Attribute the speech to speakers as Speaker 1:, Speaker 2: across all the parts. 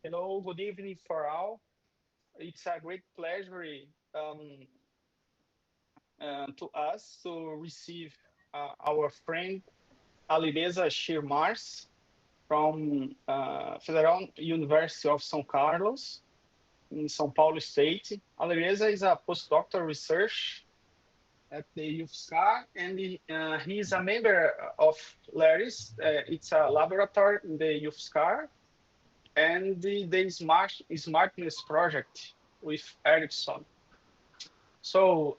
Speaker 1: Hello, good evening for all. It's a great pleasure to us to receive our friend Alireza Shirmarz from Federal University of São Carlos in São Paulo State. Alireza is a postdoctoral researcher at the UFSCar, and he is a member of LERIS. It's a laboratory in the UFSCar, and the SMARTNESS project with Ericsson. So,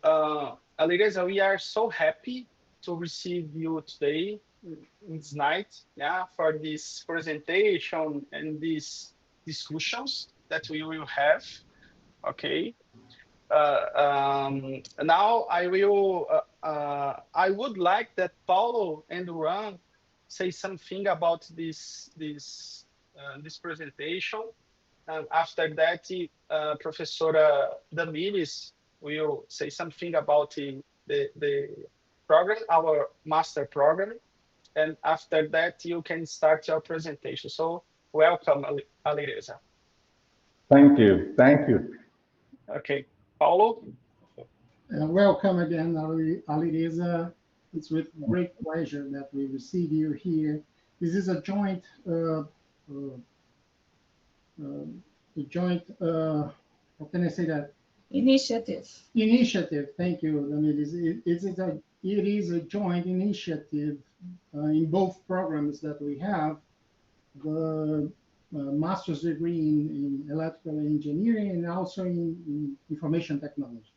Speaker 1: Alireza, we are so happy to receive you today, this night, yeah, for this presentation and these discussions that we will have. Okay. Now I would like that Paulo and João say something about this presentation. And after that, Professor Damiris will say something about the program, our master program. And after that, you can start your presentation. So welcome, Alireza.
Speaker 2: Thank you. Thank you.
Speaker 1: Okay, Paulo.
Speaker 3: Welcome again, Alireza. It's with great pleasure that we receive you here. This is a joint how can I say that?
Speaker 4: Initiative.
Speaker 3: Thank you, Damiris. It is a joint initiative in both programs that we have. The master's degree in electrical engineering and also in information technology.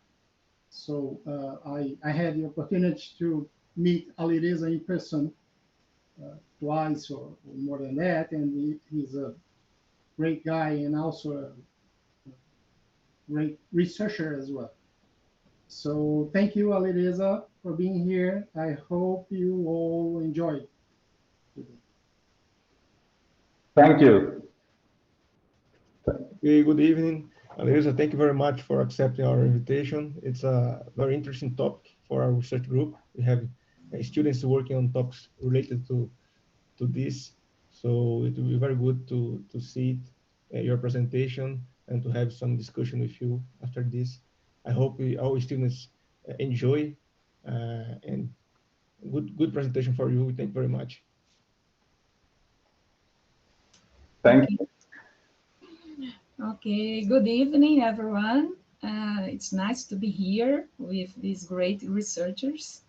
Speaker 3: So I had the opportunity to meet Alireza in person twice or more than that, and he's a great guy and also a great researcher as well. So thank you, Alireza, for being here. I hope you all enjoy it.
Speaker 2: Thank you.
Speaker 5: Good evening, Alireza. Thank you very much for accepting our invitation. It's a very interesting topic for our research group. We have students working on topics related to this, so it will be very good to see your presentation and to have some discussion with you after this. I hope our students enjoy and good presentation for you. Thank you very much.
Speaker 2: Thank you.
Speaker 4: Okay, good evening, everyone. It's nice to be here with these great researchers.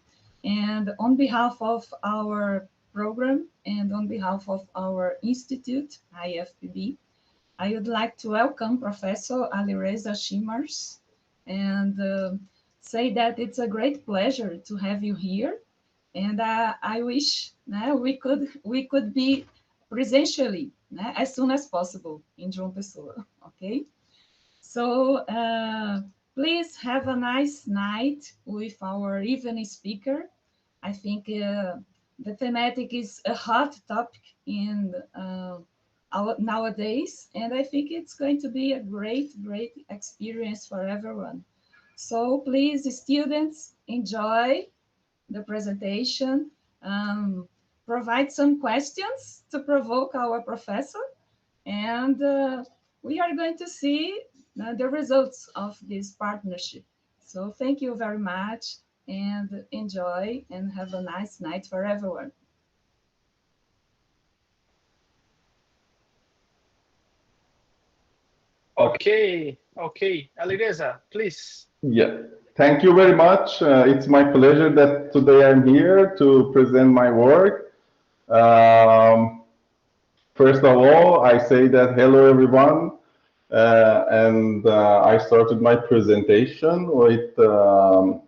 Speaker 4: And on behalf of our program and on behalf of our institute, IFPB, I would like to welcome Professor Alireza Shirmarz and say that it's a great pleasure to have you here. And I wish we could be presentially as soon as possible in João Pessoa, okay? So please have a nice night with our evening speaker. I think the thematic is a hot topic in nowadays, and I think it's going to be a great experience for everyone. So please, students, enjoy the presentation. Provide some questions to provoke our professor, and we are going to see the results of this partnership. So thank you very much, and enjoy, and have a nice night for everyone.
Speaker 1: Okay, Alireza, please.
Speaker 2: Yeah, thank you very much. It's my pleasure that today I'm here to present my work. First of all, I say that hello, everyone. I started my presentation with a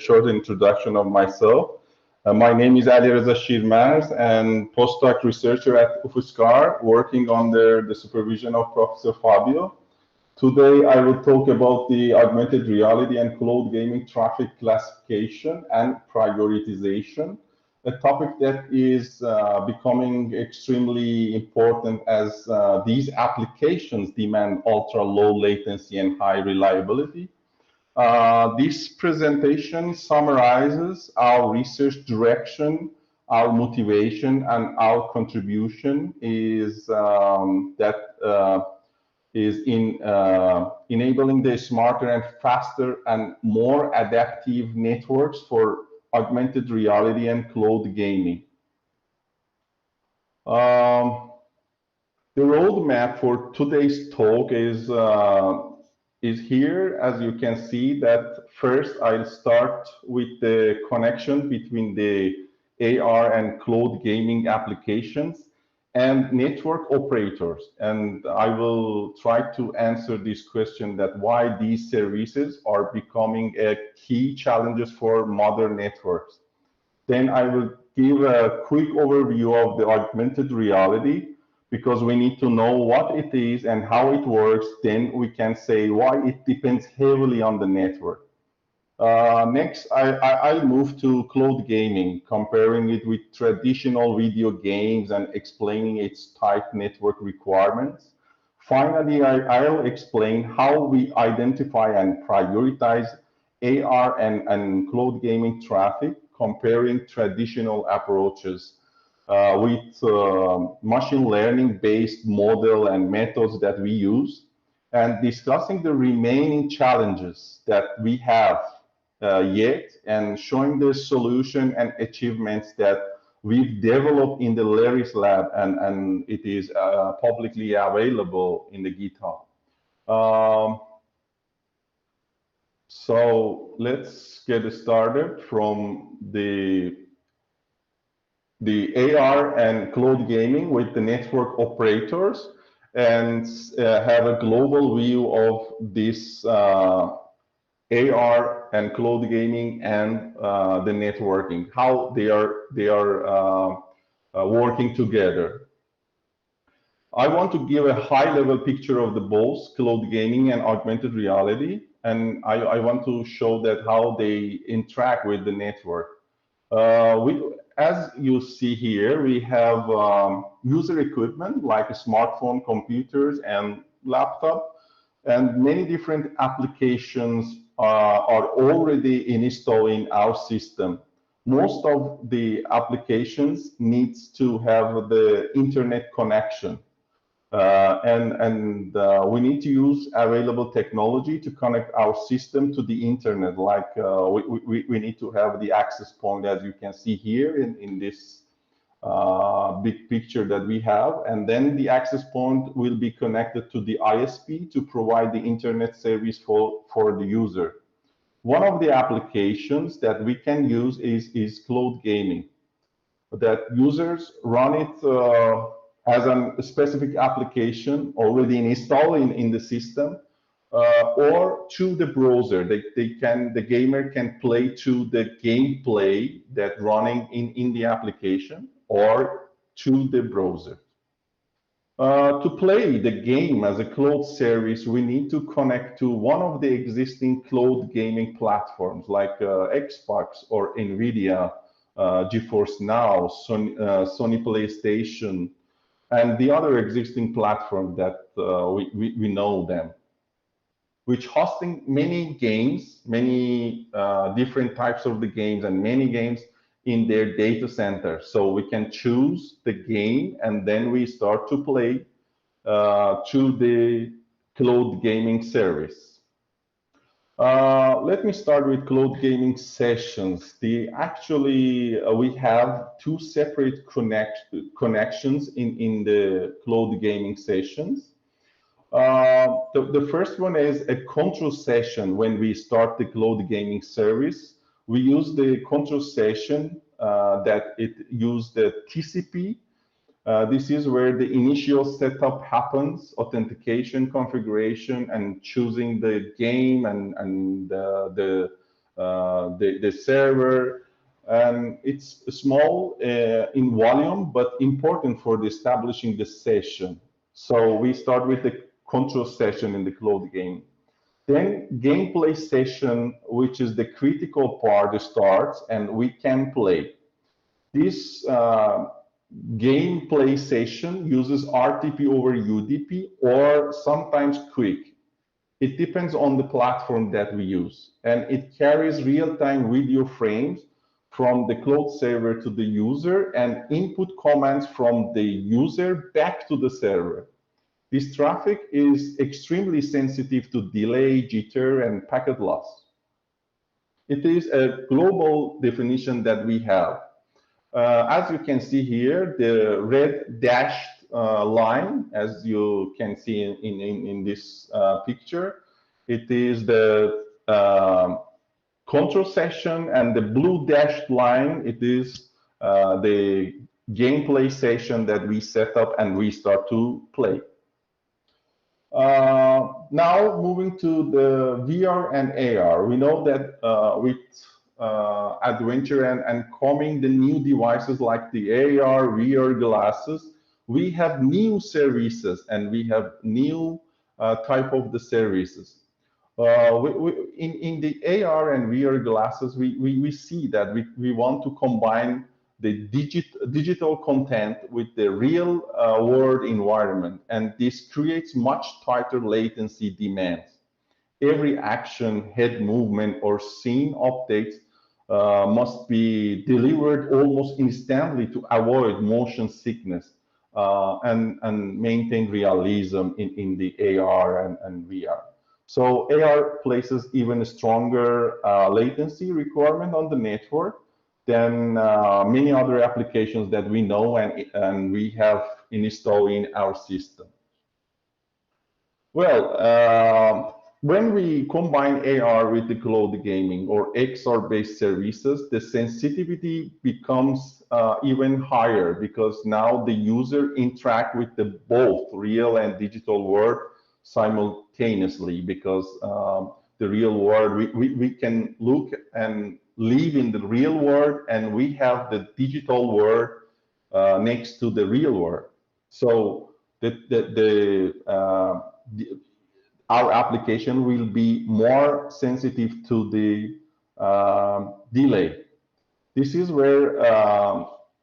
Speaker 2: short introduction of myself. My name is Alireza Shirmarz, and postdoc researcher at UFSCar, working under the supervision of Professor Fabio. Today, I will talk about the augmented reality and cloud gaming traffic classification and prioritization, a topic that is becoming extremely important as these applications demand ultra low latency and high reliability. This presentation summarizes our research direction our motivation and our contribution is in enabling the smarter and faster and more adaptive networks for augmented reality and cloud gaming. The roadmap for today's talk is here. As you can see, that first I'll start with the connection between the AR and cloud gaming applications and network operators. And I will try to answer this question, that why these services are becoming a key challenges for modern networks. Then I will give a quick overview of the augmented reality, because we need to know what it is and how it works. Then we can say why it depends heavily on the network. Next, I'll move to cloud gaming, comparing it with traditional video games and explaining its tight network requirements. Finally, I'll explain how we identify and prioritize AR and cloud gaming traffic, comparing traditional approaches with machine learning based model and methods that we use, and discussing the remaining challenges that we have yet, and showing the solution and achievements that we've developed in the LERIS Lab, and it is publicly available in the GitHub. So let's get started from the AR and cloud gaming with the network operators, and have a global view of this AR and cloud gaming and the networking, how they are working together. I want to give a high-level picture of the both cloud gaming and augmented reality, and I want to show that how they interact with the network. As you see here, we have user equipment like smartphone, computers, and laptop, and many different applications are already installed in our system. Most of the applications needs to have the internet connection, and we need to use available technology to connect our system to the internet. Like we need to have the access point, as you can see here in this big picture that we have, and then the access point will be connected to the ISP to provide the internet service for the user. One of the applications that we can use is cloud gaming, that users run it as a specific application already installed in the system, or to the browser. The gamer can play to the gameplay that running in the application, or to the browser. To play the game as a cloud service, we need to connect to one of the existing cloud gaming platforms like Xbox or NVIDIA, GeForce Now, Sony PlayStation, and the other existing platform that we know them, which hosting many games, many different types of the games, and many games in their data center. So we can choose the game, and then we start to play to the cloud gaming service. Let me start with cloud gaming sessions. We have two separate connections in the cloud gaming sessions. The first one is a control session. When we start the cloud gaming service, we use the control session that it use the TCP. This is where the initial setup happens, authentication, configuration, and choosing the game and the server. And it's small in volume, but important for establishing the session. So we start with the control session in the cloud game. Then gameplay session, which is the critical part, starts, and we can play. This gameplay session uses RTP over UDP, or sometimes QUIC. It depends on the platform that we use, and it carries real-time video frames from the cloud server to the user and input commands from the user back to the server. This traffic is extremely sensitive to delay, jitter, and packet loss. It is a global definition that we have. As you can see here, the red dashed line, as you can see in this picture, it is the control session, and the blue dashed line, it is the gameplay session that we set up and we start to play. Now moving to the VR and AR, we know that with adventure and coming the new devices like the AR, VR glasses, we have new services and we have new type of the services. In the AR and VR glasses, we see that we want to combine the digital content with the real world environment, and this creates much tighter latency demands. Every action, head movement, or scene updates must be delivered almost instantly to avoid motion sickness and maintain realism in the AR and VR. So AR places even a stronger latency requirement on the network than many other applications that we know and we have installed in our system. Well, when we combine AR with the cloud gaming or XR-based services, the sensitivity becomes even higher, because now the user interact with the both real and digital world simultaneously, because the real world, we can look and live in the real world, and we have the digital world next to the real world. So our application will be more sensitive to the delay. This is where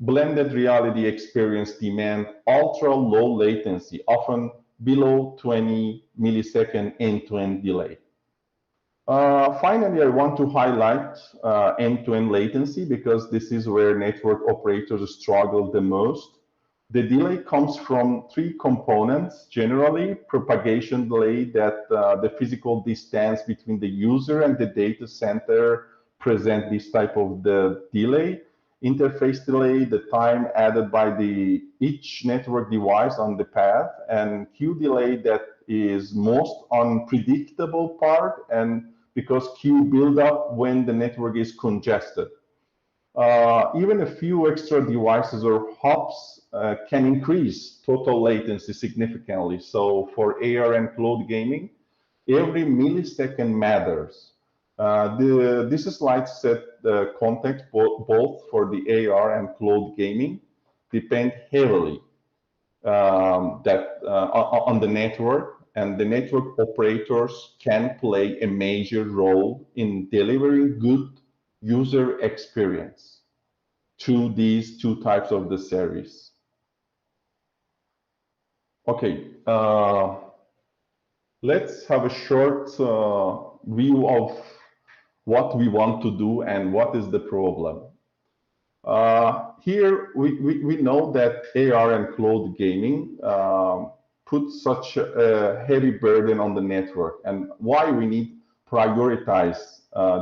Speaker 2: blended reality experience demand ultra low latency, often below 20 millisecond end-to-end delay. Finally, I want to highlight end-to-end latency, because this is where network operators struggle the most. The delay comes from three components. Generally, propagation delay, that the physical distance between the user and the data center present this type of the delay. Interface delay, the time added by each network device on the path, and queue delay, that is most unpredictable part, and because queue build up when the network is congested. Even a few extra devices or hops can increase total latency significantly. So for AR and cloud gaming, every millisecond matters. This slide set the context both for the AR and cloud gaming depend heavily on the network, and the network operators can play a major role in delivering good user experience to these two types of the service. Okay, let's have a short view of what we want to do and what is the problem. Here we know that AR and cloud gaming put such a heavy burden on the network, and why we need prioritize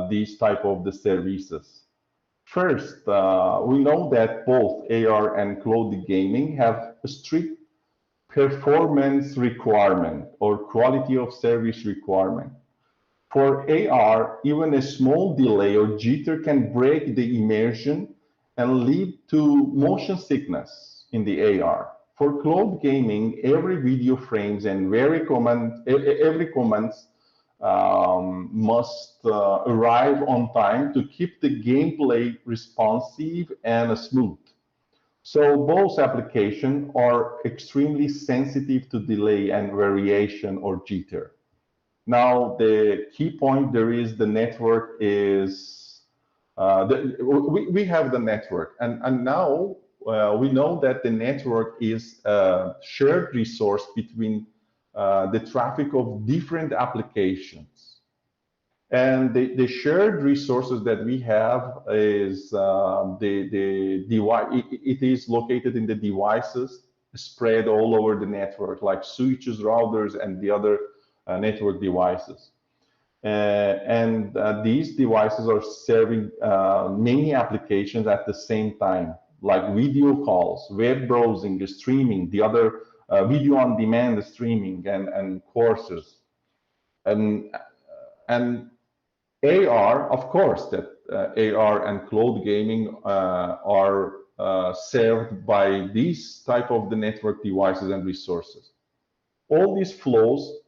Speaker 2: these type of the services. First, we know that both AR and cloud gaming have a strict performance requirement or quality of service requirement. For AR, even a small delay or jitter can break the immersion and lead to motion sickness in the AR. For cloud gaming, every video frames and every commands must arrive on time to keep the gameplay responsive and smooth. So both applications are extremely sensitive to delay and variation or jitter. Now, the key point there is the network is, we have the network, and now we know that the network is a shared resource between the traffic of different applications. And the shared resources that we have is the device. It is located in the devices spread all over the network, like switches, routers, and the other network devices. These devices are serving many applications at the same time, like video calls, web browsing, streaming, the other video on demand streaming, and courses. And AR, of course, that AR and cloud gaming are served by these type of the network devices and resources. All these flows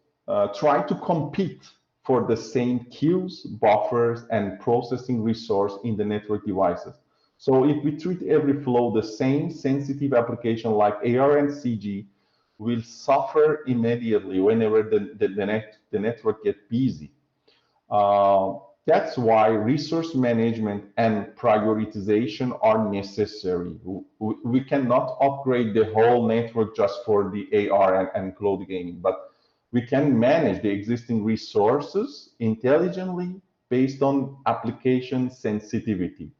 Speaker 2: try to compete for the same queues, buffers, and processing resource in the network devices. So if we treat every flow the same, sensitive application like AR and CG will suffer immediately whenever the network gets busy. That's why resource management and prioritization are necessary. We cannot upgrade the whole network just for the AR and cloud gaming, but we can manage the existing resources intelligently based on application sensitivity.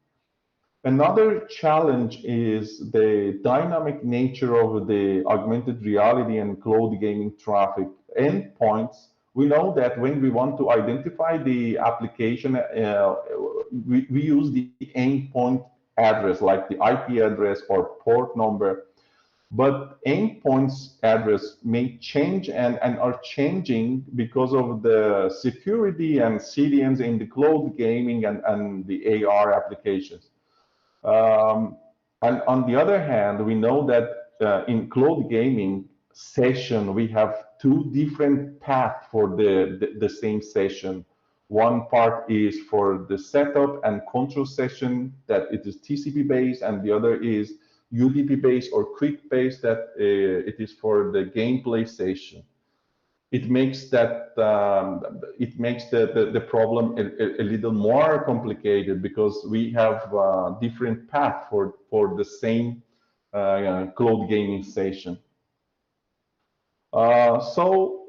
Speaker 2: Another challenge is the dynamic nature of the augmented reality and cloud gaming traffic endpoints. We know that when we want to identify the application, we use the endpoint address, like the IP address or port number. But endpoints address may change and are changing because of the security and CDNs in the cloud gaming and the AR applications. And on the other hand, we know that in cloud gaming session, we have two different paths for the same session. One part is for the setup and control session, that it is TCP based, and the other is UDP based or quick based, that it is for the gameplay session. It makes that the problem a little more complicated because we have different paths for the same cloud gaming session. So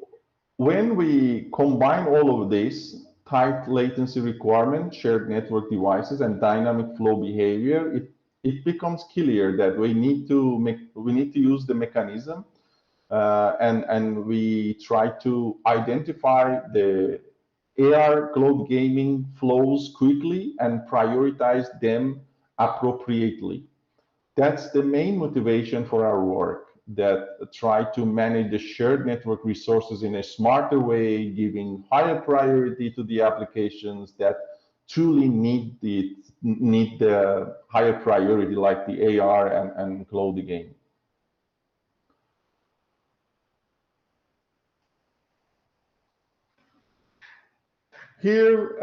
Speaker 2: when we combine all of this, tight latency requirement, shared network devices, and dynamic flow behavior, it becomes clear that we need to use the mechanism, and we try to identify the AR cloud gaming flows quickly and prioritize them appropriately. That's the main motivation for our work, that try to manage the shared network resources in a smarter way, giving higher priority to the applications that truly need the higher priority, like the AR and cloud gaming. Here,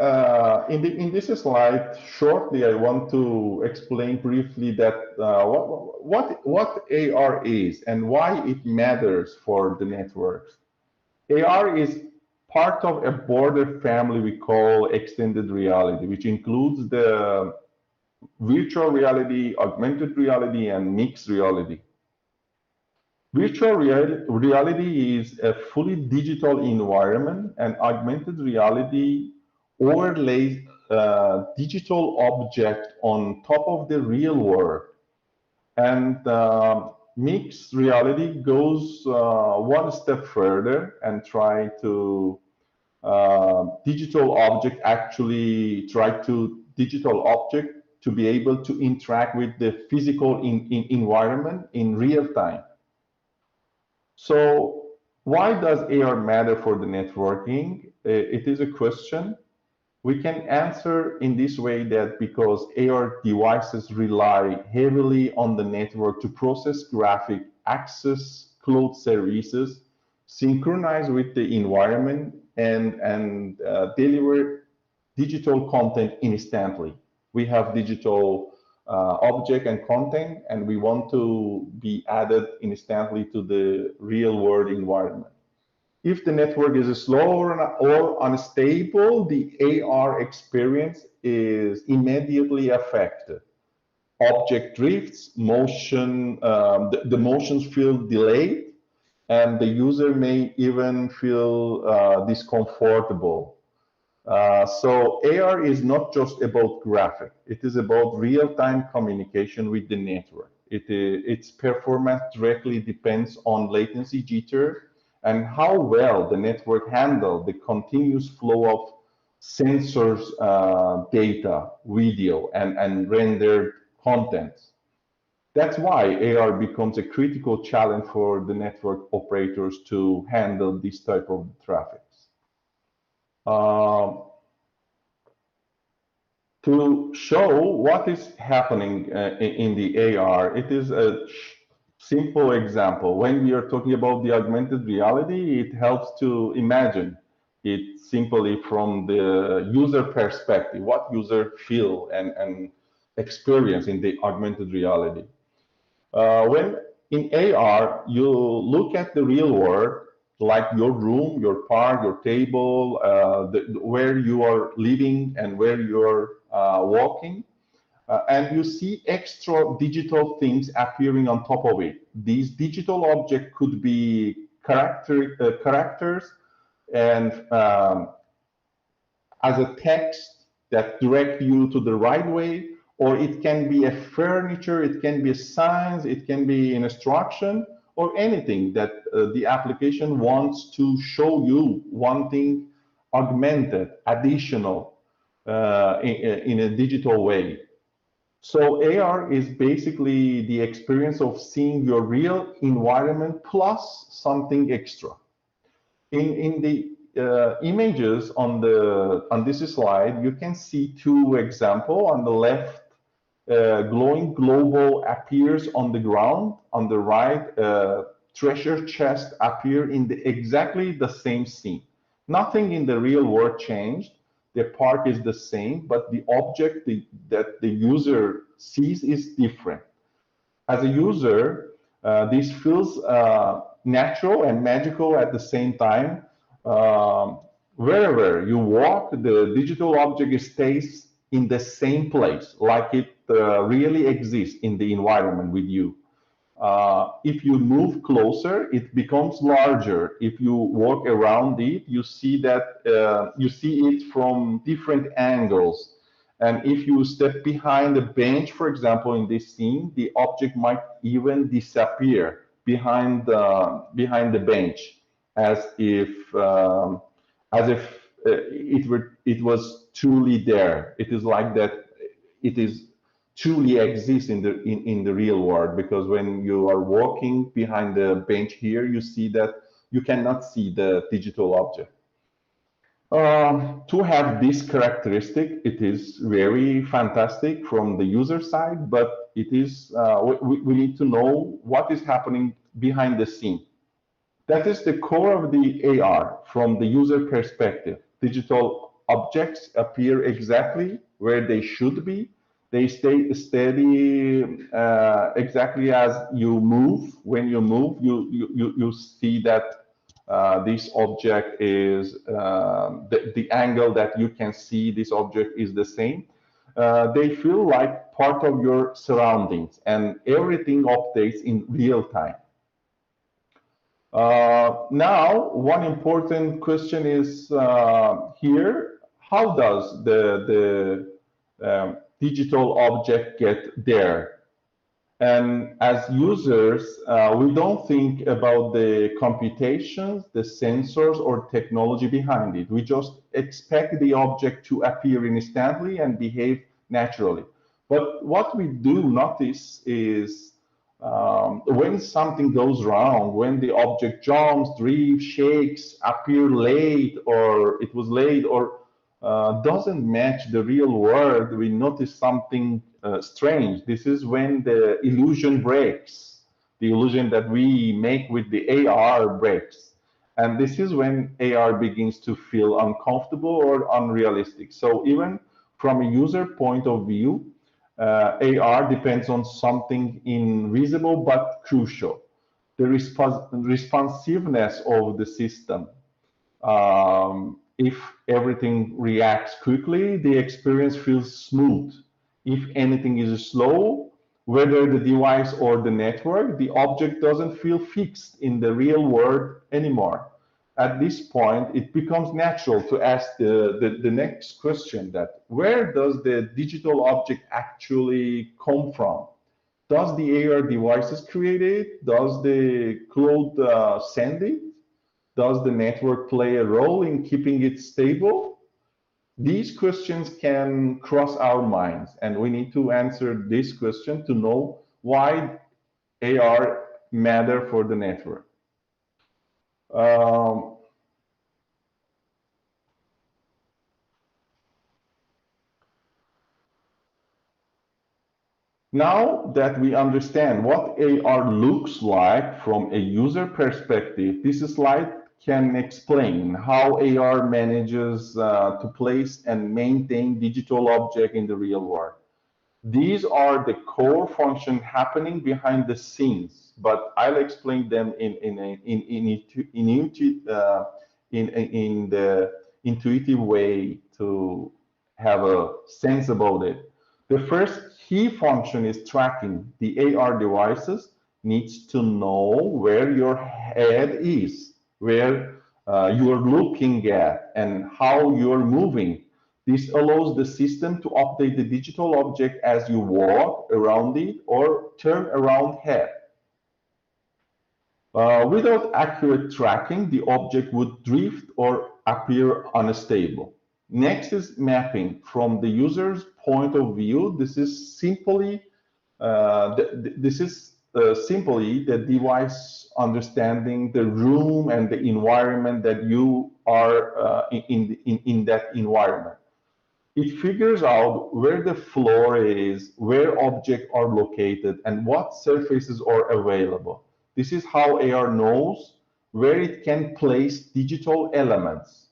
Speaker 2: in this slide, shortly, I want to explain briefly that what AR is and why it matters for the networks. AR is part of a broader family we call extended reality, which includes the virtual reality, augmented reality, and mixed reality. Virtual reality is a fully digital environment, and augmented reality overlays digital object on top of the real world. And mixed reality goes one step further and try to digital object to be able to interact with the physical environment in real time. So why does AR matter for the networking? It is a question. We can answer in this way that because AR devices rely heavily on the network to process graphic, access cloud services, synchronize with the environment, and deliver digital content instantly. We have digital object and content, and we want to be added instantly to the real world environment. If the network is slow or unstable, the AR experience is immediately affected. Object drifts, the motions feel delayed, and the user may even feel discomfortable. So AR is not just about graphic. It is about real-time communication with the network. Its performance directly depends on latency jitter and how well the network handles the continuous flow of sensors, data, video, and rendered contents. That's why AR becomes a critical challenge for the network operators to handle this type of traffic. To show what is happening in the AR, it is a simple example. When we are talking about the augmented reality, it helps to imagine it simply from the user perspective, what user feel and experience in the augmented reality. When in AR, you look at the real world, like your room, your park, your table, where you are living and where you're walking, and you see extra digital things appearing on top of it. These digital objects could be characters and as a text that direct you to the right way, or it can be a furniture, it can be a signs, it can be an instruction, or anything that the application wants to show you one thing augmented, additional in a digital way. So AR is basically the experience of seeing your real environment plus something extra. In the images on this slide, you can see two examples. On the left, glowing globe appears on the ground. On the right, treasure chest appear in exactly the same scene. Nothing in the real world changed. The park is the same, but the object that the user sees is different. As a user, this feels natural and magical at the same time. Wherever you walk, the digital object stays in the same place, like it really exists in the environment with you. If you move closer, it becomes larger. If you walk around it, you see that you see it from different angles. And if you step behind a bench, for example, in this scene, the object might even disappear behind the bench, as if it was truly there. It is like that. It is truly exists in the real world, because when you are walking behind the bench here, you see that you cannot see the digital object. To have this characteristic, it is very fantastic from the user side, but it is we need to know what is happening behind the scene. That is the core of the AR from the user perspective. Digital objects appear exactly where they should be. They stay steady exactly as you move. When you move, you see that this object is the angle that you can see this object is the same. They feel like part of your surroundings, and everything updates in real time. Now, one important question is here: how does the digital object get there? And as users, we don't think about the computations, the sensors, or technology behind it. We just expect the object to appear instantly and behave naturally. But what we do notice is when something goes wrong, when the object jumps, drifts, shakes, appear late, or it was late, or doesn't match the real world, we notice something strange. This is when the illusion breaks. The illusion that we make with the AR breaks. And this is when AR begins to feel uncomfortable or unrealistic. So even from a user point of view, AR depends on something invisible but crucial: the responsiveness of the system. If everything reacts quickly, the experience feels smooth. If anything is slow, whether the device or the network, the object doesn't feel fixed in the real world anymore. at this point, it becomes natural to ask the next question, that where does the digital object actually come from? Does the AR devices create it? Does the cloud send it? Does the network play a role in keeping it stable? These questions can cross our minds, and we need to answer this question to know why AR matter for the network. Now that we understand what AR looks like from a user perspective, this slide can explain how AR manages to place and maintain digital objects in the real world. These are the core functions happening behind the scenes, but I'll explain them in the intuitive way to have a sense about it. The first key function is tracking. The AR devices needs to know where your head is, where you are looking at, and how you're moving. This allows the system to update the digital object as you walk around it or turn around head. Without accurate tracking, the object would drift or appear unstable. Next is mapping. From the user's point of view, this is simply the device understanding the room and the environment that you are in that environment. It figures out where the floor is, where objects are located, and what surfaces are available. This is how AR knows where it can place digital elements.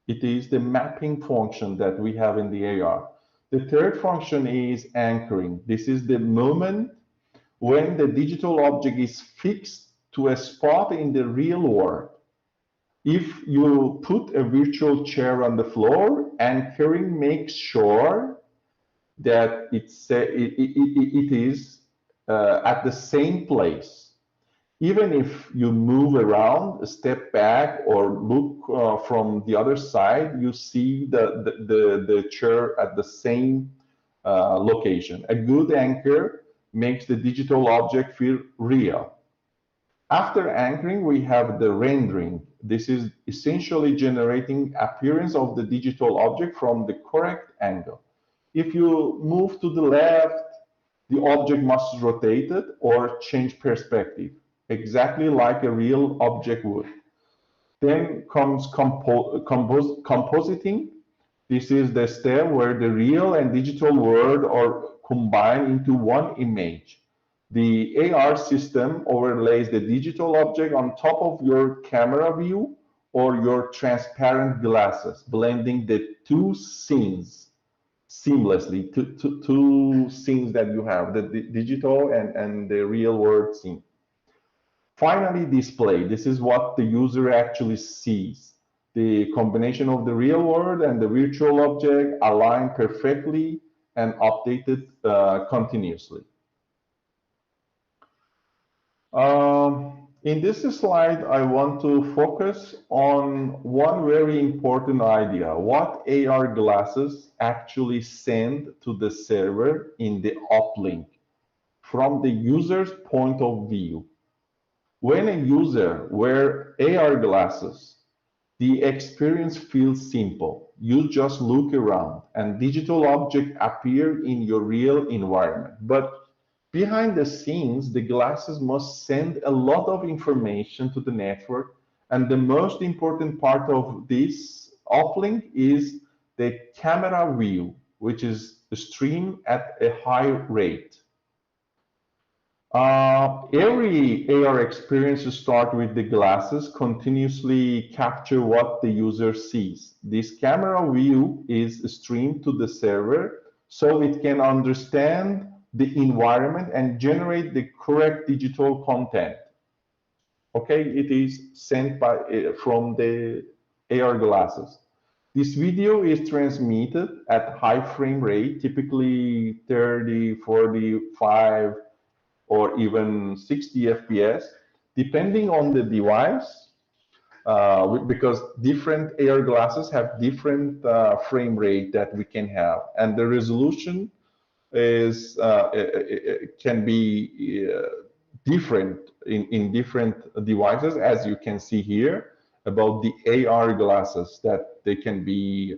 Speaker 2: It is the mapping function that we have in the AR. The third function is anchoring. This is the moment when the digital object is fixed to a spot in the real world. If you put a virtual chair on the floor, anchoring makes sure that it is at the same place. Even if you move around, step back, or look from the other side, you see the chair at the same location. A good anchor makes the digital object feel real. After anchoring, we have the rendering. This is essentially generating appearance of the digital object from the correct angle. If you move to the left, the object must rotate it or change perspective, exactly like a real object would. Then comes compositing. This is the step where the real and digital world are combined into one image. The AR system overlays the digital object on top of your camera view or your transparent glasses, blending the two scenes seamlessly, two scenes that you have, the digital and the real world scene. Finally, display. This is what the user actually sees. The combination of the real world and the virtual object align perfectly and updated continuously. In this slide, I want to focus on one very important idea: what AR glasses actually send to the server in the uplink from the user's point of view. When a user wears AR glasses, the experience feels simple. You just look around and digital objects appear in your real environment. But behind the scenes, the glasses must send a lot of information to the network. And the most important part of this uplink is the camera view, which is streamed at a high rate. Every AR experience starts with the glasses continuously capture what the user sees. This camera view is streamed to the server so it can understand the environment and generate the correct digital content. Okay, it is sent from the AR glasses. This video is transmitted at high frame rate, typically 30, 45, or even 60 FPS, depending on the device. because different AR glasses have different frame rate that we can have, and the resolution is it can be different in different devices, as you can see here about the AR glasses, that they can be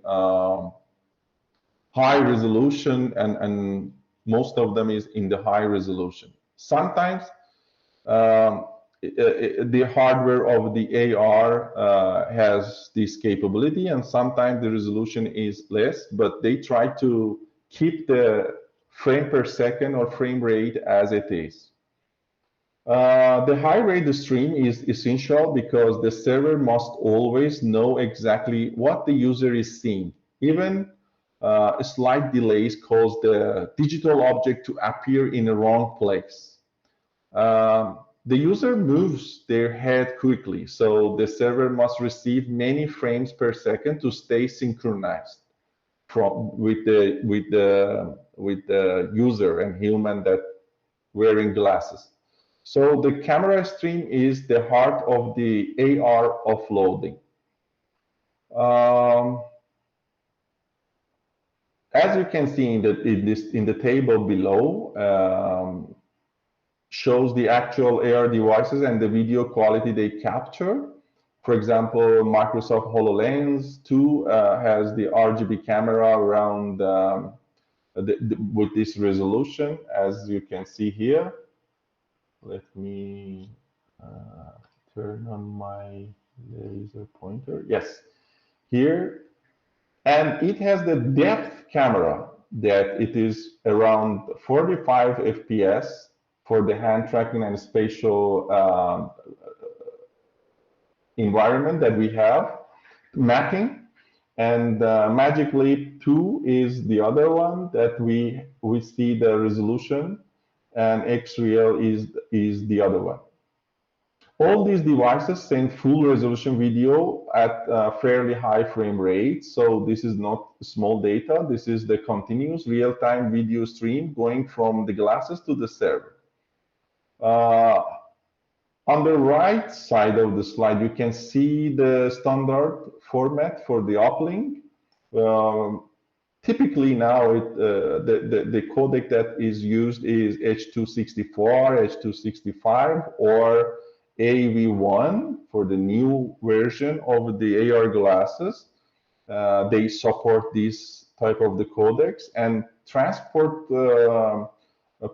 Speaker 2: high resolution, and most of them is in the high resolution. Sometimes the hardware of the AR has this capability, and sometimes the resolution is less, but they try to keep the frame per second or frame rate as it is. The high rate stream is essential because the server must always know exactly what the user is seeing. Even slight delays cause the digital object to appear in the wrong place. The user moves their head quickly, so the server must receive many frames per second to stay synchronized with the user and human that wearing glasses. So the camera stream is the heart of the AR offloading. As you can see in the table below, shows the actual AR devices and the video quality they capture. For example, Microsoft HoloLens 2 has the RGB camera around with this resolution, as you can see here. Let me turn on my laser pointer. Yes, here. And it has the depth camera that it is around 45 FPS for the hand tracking and spatial environment that we have, mapping. And Magic Leap 2 is the other one that we see the resolution, and XReal is the other one. All these devices send full resolution video at fairly high frame rate. So this is not small data. This is the continuous real-time video stream going from the glasses to the server. On the right side of the slide, you can see the standard format for the uplink. Typically now, the codec that is used is H.264, H.265, or AV1 for the new version of the AR glasses. They support this type of the codecs, and transport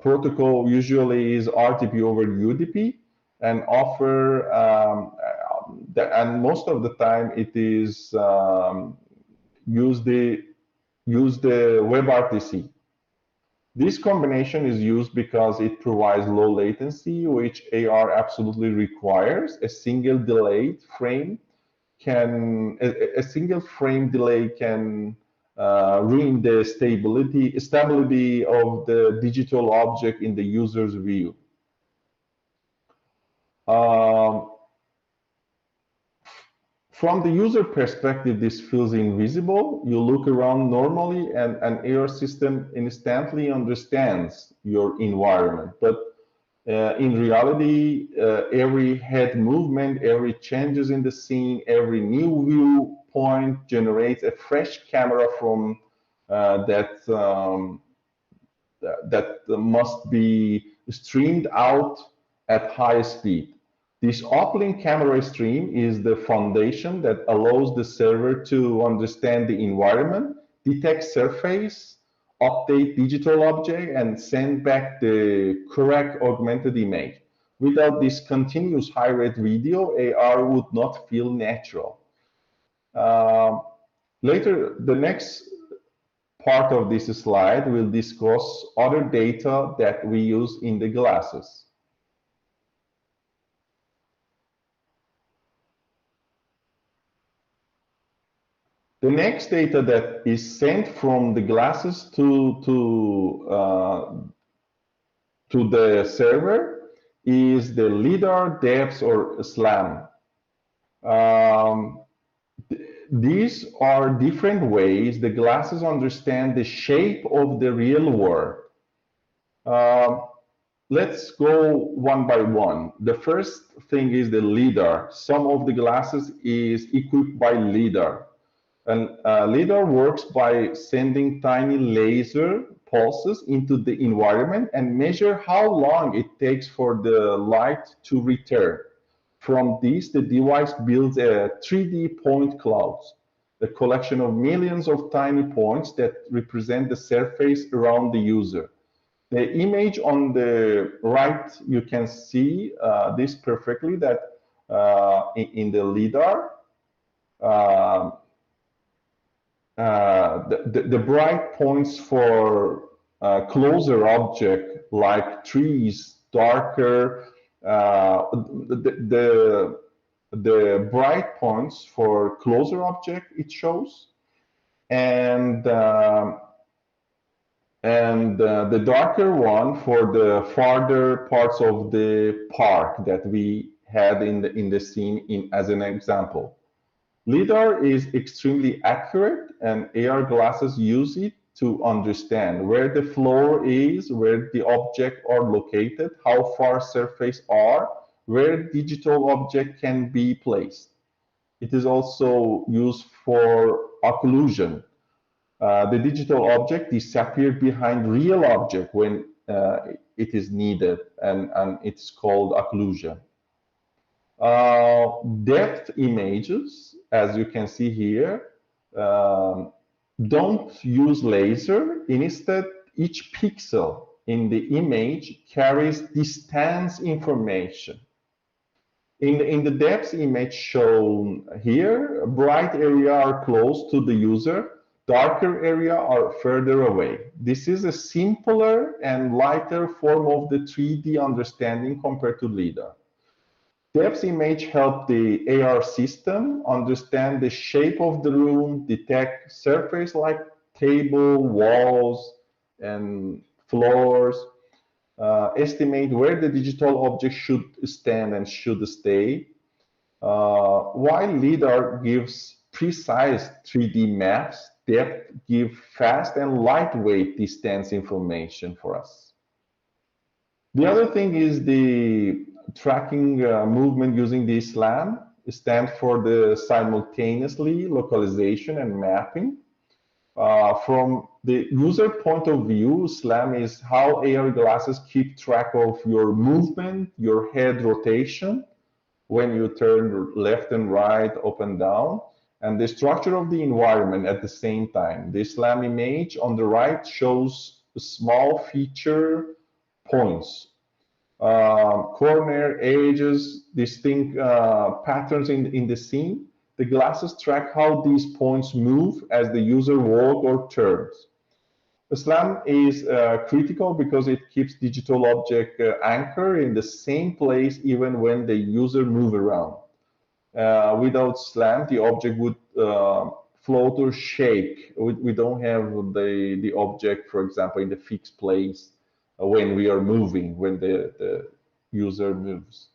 Speaker 2: protocol usually is RTP over UDP, and offer and most of the time it is use the WebRTC. This combination is used because it provides low latency, which AR absolutely requires. A single delayed frame can a single frame delay can ruin the stability of the digital object in the user's view. From the user perspective, this feels invisible. You look around normally, and an AR system instantly understands your environment. But in reality, every head movement, every changes in the scene, every new viewpoint generates a fresh camera from that must be streamed out at high speed. This uplink camera stream is the foundation that allows the server to understand the environment, detect surface, update digital object, and send back the correct augmented image. Without this continuous high-rate video, AR would not feel natural. Later, the next part of this slide will discuss other data that we use in the glasses. The next data that is sent from the glasses to the server is the LiDAR, depth, or SLAM. These are different ways the glasses understand the shape of the real world. let's go one by one. The first thing is the LiDAR. Some of the glasses is equipped by LiDAR. And LiDAR works by sending tiny laser pulses into the environment and measure how long it takes for the light to return. From this, the device builds a 3D point cloud, a collection of millions of tiny points that represent the surface around the user. The image on the right, you can see this perfectly, that in the LiDAR, the bright points for closer object like trees, darker, the bright points for closer object it shows, and the darker one for the farther parts of the park that we had in the scene as an example. LiDAR is extremely accurate, and AR glasses use it to understand where the floor is, where the objects are located, how far surface are, where digital object can be placed. It is also used for occlusion. The digital object disappears behind real object when it is needed, and it's called occlusion. Depth images, as you can see here, don't use laser. Instead, each pixel in the image carries distance information. In the depth image shown here, bright areas are close to the user, darker areas are further away. This is a simpler and lighter form of the 3D understanding compared to LiDAR. Depth image help the AR system understand the shape of the room, detect surface like table, walls, and floors, estimate where the digital object should stand and should stay, while LiDAR gives precise 3D maps, depth gives fast and lightweight distance information for us. The other thing is the tracking movement using the SLAM. Stand for the simultaneously localization and mapping. From the user point of view, SLAM is how AR glasses keep track of your movement, your head rotation, when you turn left and right, up and down, and the structure of the environment at the same time. The SLAM image on the right shows small feature points, corner, edges, distinct patterns in the scene. The glasses track how these points move as the user walks or turns. The SLAM is critical because it keeps digital object anchored in the same place even when the user moves around. Without SLAM, the object would float or shake. We don't have the object, for example, in the fixed place when we are moving, when the user moves.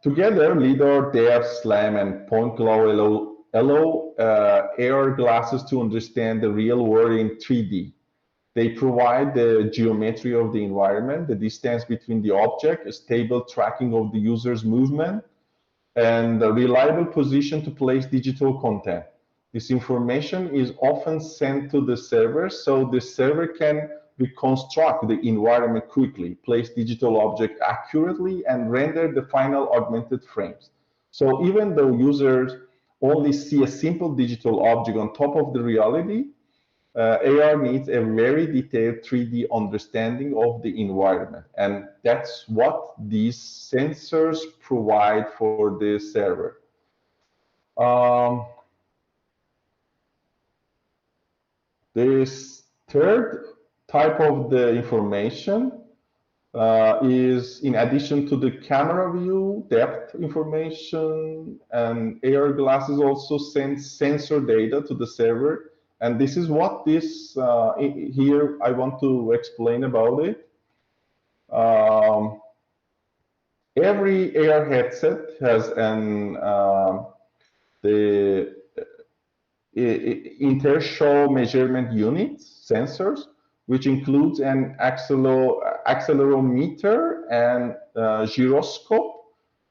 Speaker 2: Together, LiDAR, depth, SLAM, and point cloud allow AR glasses to understand the real world in 3D. They provide the geometry of the environment, the distance between the object, a stable tracking of the user's movement, and a reliable position to place digital content. This information is often sent to the server, so the server can reconstruct the environment quickly, place digital object accurately, and render the final augmented frames. So even though users only see a simple digital object on top of the reality, AR needs a very detailed 3D understanding of the environment. And that's what these sensors provide for the server. This third type of the information is, in addition to the camera view, depth information, and AR glasses also send sensor data to the server. And this is what this here I want to explain about it. Every AR headset has an the intershell measurement units, sensors, which includes an accelerometer and gyroscope.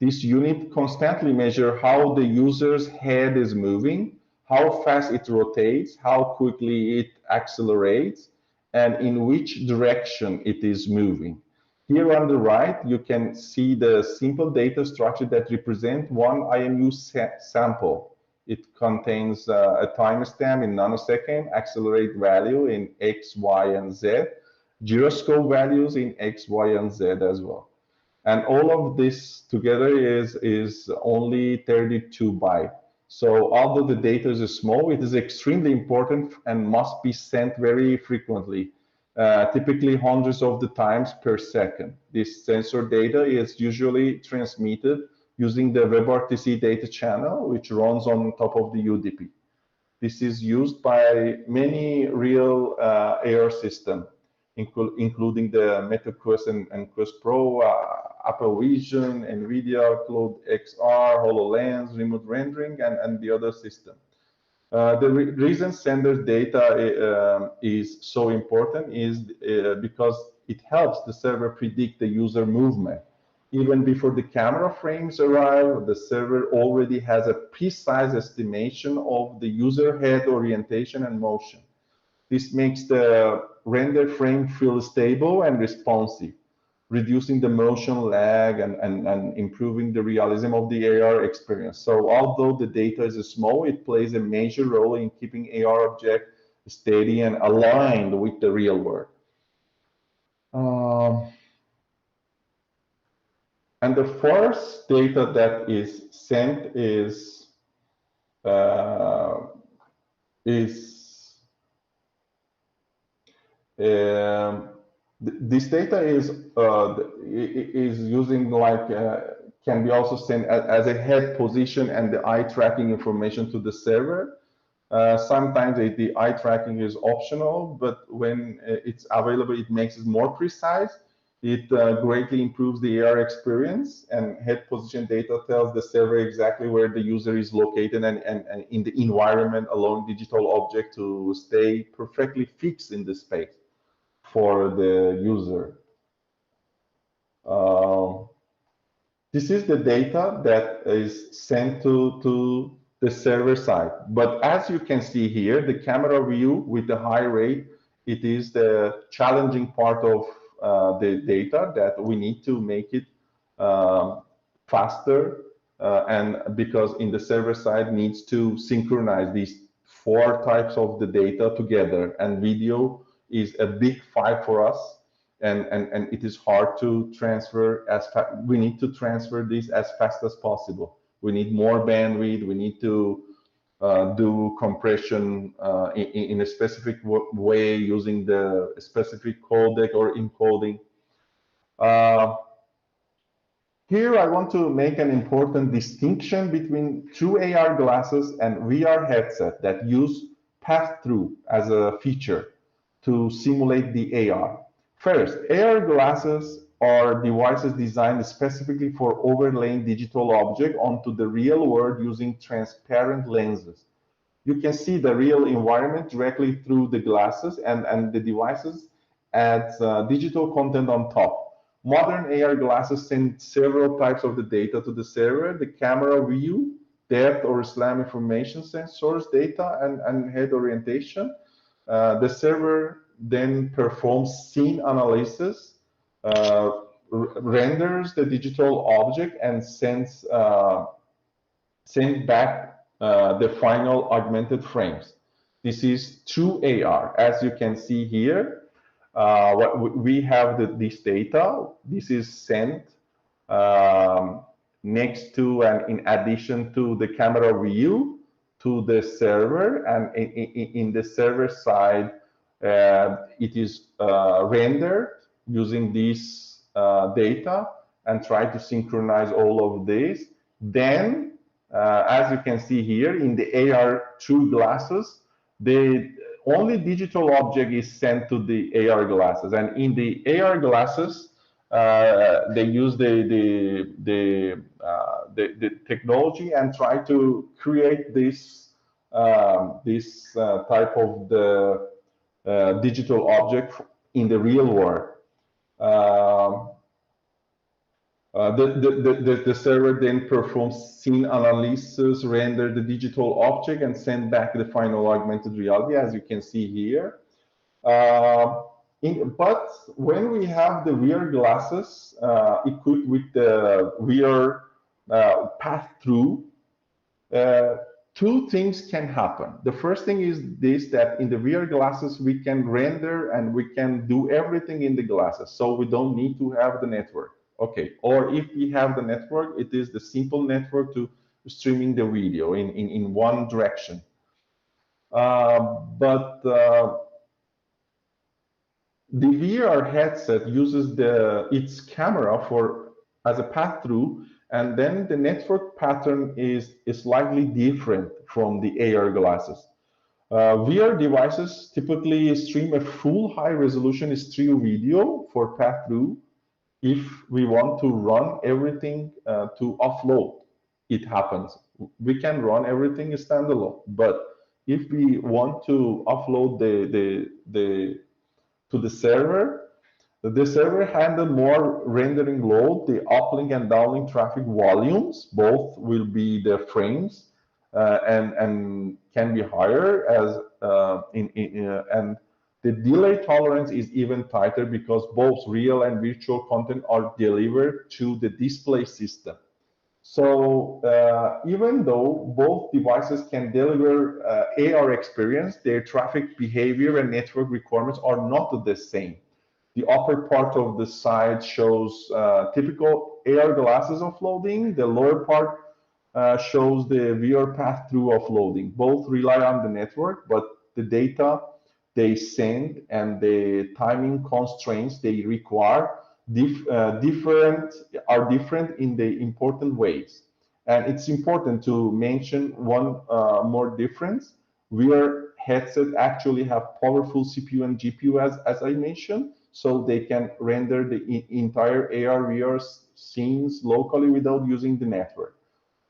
Speaker 2: This unit constantly measures how the user's head is moving, how fast it rotates, how quickly it accelerates, and in which direction it is moving. Here on the right, you can see the simple data structure that represents one IMU sample. It contains a timestamp in nanosecond, accelerate value in X, Y, and Z, gyroscope values in X, Y, and Z as well. And all of this together is only 32 bytes. So although the data is small, it is extremely important and must be sent very frequently, typically hundreds of the times per second. This sensor data is usually transmitted using the WebRTC data channel, which runs on top of the UDP. This is used by many real AR systems, including the Meta Quest and Quest Pro, Apple Vision, NVIDIA, Cloud XR, HoloLens, remote rendering, and the other system. The reason sender data is so important is because it helps the server predict the user movement. Even before the camera frames arrive, the server already has a precise estimation of the user head orientation and motion. This makes the render frame feel stable and responsive, reducing the motion lag and improving the realism of the AR experience. So although the data is small, it plays a major role in keeping AR objects steady and aligned with the real world. And the first data that is sent is this data is using like can be also sent as a head position and the eye tracking information to the server. Sometimes the eye tracking is optional, but when it's available, it makes it more precise. It greatly improves the AR experience, and head position data tells the server exactly where the user is located and in the environment, allowing digital object to stay perfectly fixed in the space for the user. This is the data that is sent to the server side. But as you can see here, the camera view with the high rate, it is the challenging part of the data that we need to make it faster, and because in the server side needs to synchronize these 4 types of the data together, and video is a big fight for us, and it is hard to transfer as fast. We need to transfer this as fast as possible. We need more bandwidth. We need to do compression in a specific way using the specific codec or encoding. Here I want to make an important distinction between true AR glasses and VR headset that use pass-through as a feature to simulate the AR. First, AR glasses are devices designed specifically for overlaying digital object onto the real world using transparent lenses. You can see the real environment directly through the glasses, and the devices adds digital content on top. Modern AR glasses send several types of the data to the server: the camera view, depth or SLAM information sensors data, and head orientation. The server then performs scene analysis, renders the digital object, and sends back the final augmented frames. This is true AR. As you can see here, we have this data. This is sent next to and in addition to the camera view to the server, and in the server side, it is rendered using this data and try to synchronize all of this. Then, as you can see here, in the AR true glasses, the only digital object is sent to the AR glasses, and in the AR glasses, they use the technology and try to create this type of the digital object in the real world. The server then performs scene analysis, render the digital object, and send back the final augmented reality, as you can see here. But when we have the VR glasses equipped with the VR pass-through, two things can happen. The first thing is this, that in the VR glasses, we can render and we can do everything in the glasses. So we don't need to have the network. Okay, or if we have the network, it is the simple network to streaming the video in one direction. But the VR headset uses its camera as a pass-through, and then the network pattern is slightly different from the AR glasses. VR devices typically stream a full high-resolution stereo video for pass-through. If we want to run everything to offload, it happens. We can run everything standalone, but if we want to offload to the server handle more rendering load, the uplink and downlink traffic volumes, both will be the frames and can be higher as and the delay tolerance is even tighter because both real and virtual content are delivered to the display system. So even though both devices can deliver AR experience, their traffic behavior and network requirements are not the same. The upper part of the side shows typical AR glasses offloading. The lower part shows the VR pass-through offloading. Both rely on the network, but the data they send and the timing constraints they require are different in the important ways. And it's important to mention one more difference. VR headsets actually have powerful CPU and GPU, as I mentioned, so they can render the entire AR VR scenes locally without using the network.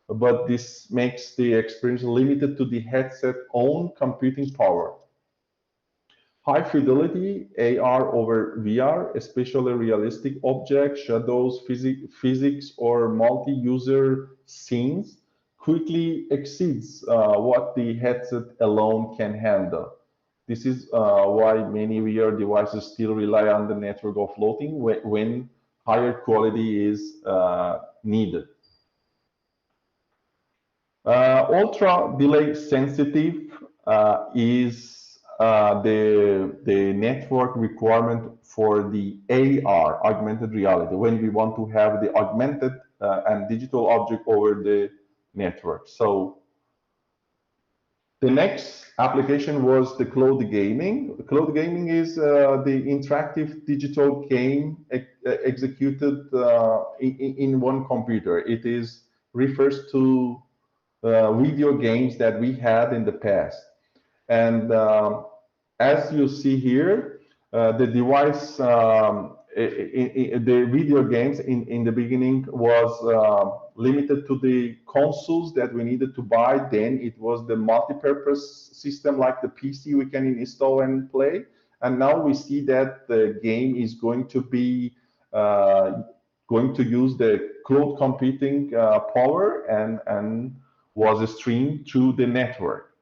Speaker 2: But this makes the experience limited to the headset's own computing power. High fidelity AR over VR, especially realistic objects, shadows, physics, or multi-user scenes, quickly exceeds what the headset alone can handle. This is why many VR devices still rely on the network offloading when higher quality is needed. Ultra delay sensitive is the network requirement for the AR, augmented reality, when we want to have the augmented and digital object over the network. So the next application was the cloud gaming. Cloud gaming is the interactive digital game executed in one computer. It refers to video games that we had in the past. And as you see here, the device, the video games in the beginning was limited to the consoles that we needed to buy. Then it was the multi-purpose system like the PC we can install and play. And now we see that the game is going to be going to use the cloud computing power and was streamed through the network.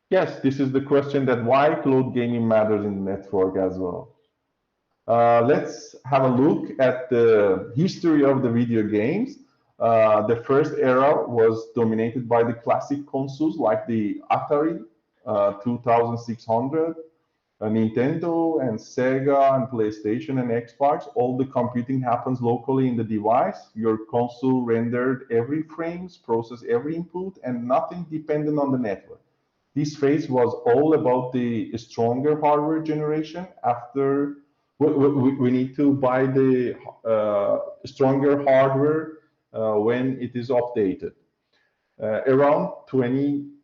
Speaker 2: Yes, this is the question that why cloud gaming matters in the network as well. Let's have a look at the history of the video games. The first era was dominated by the classic consoles like the Atari 2600, Nintendo and Sega and PlayStation and Xbox. All the computing happens locally in the device. Your console rendered every frame, processed every input, and nothing dependent on the network. This phase was all about the stronger hardware generation. After we need to buy the stronger hardware when it is updated. Around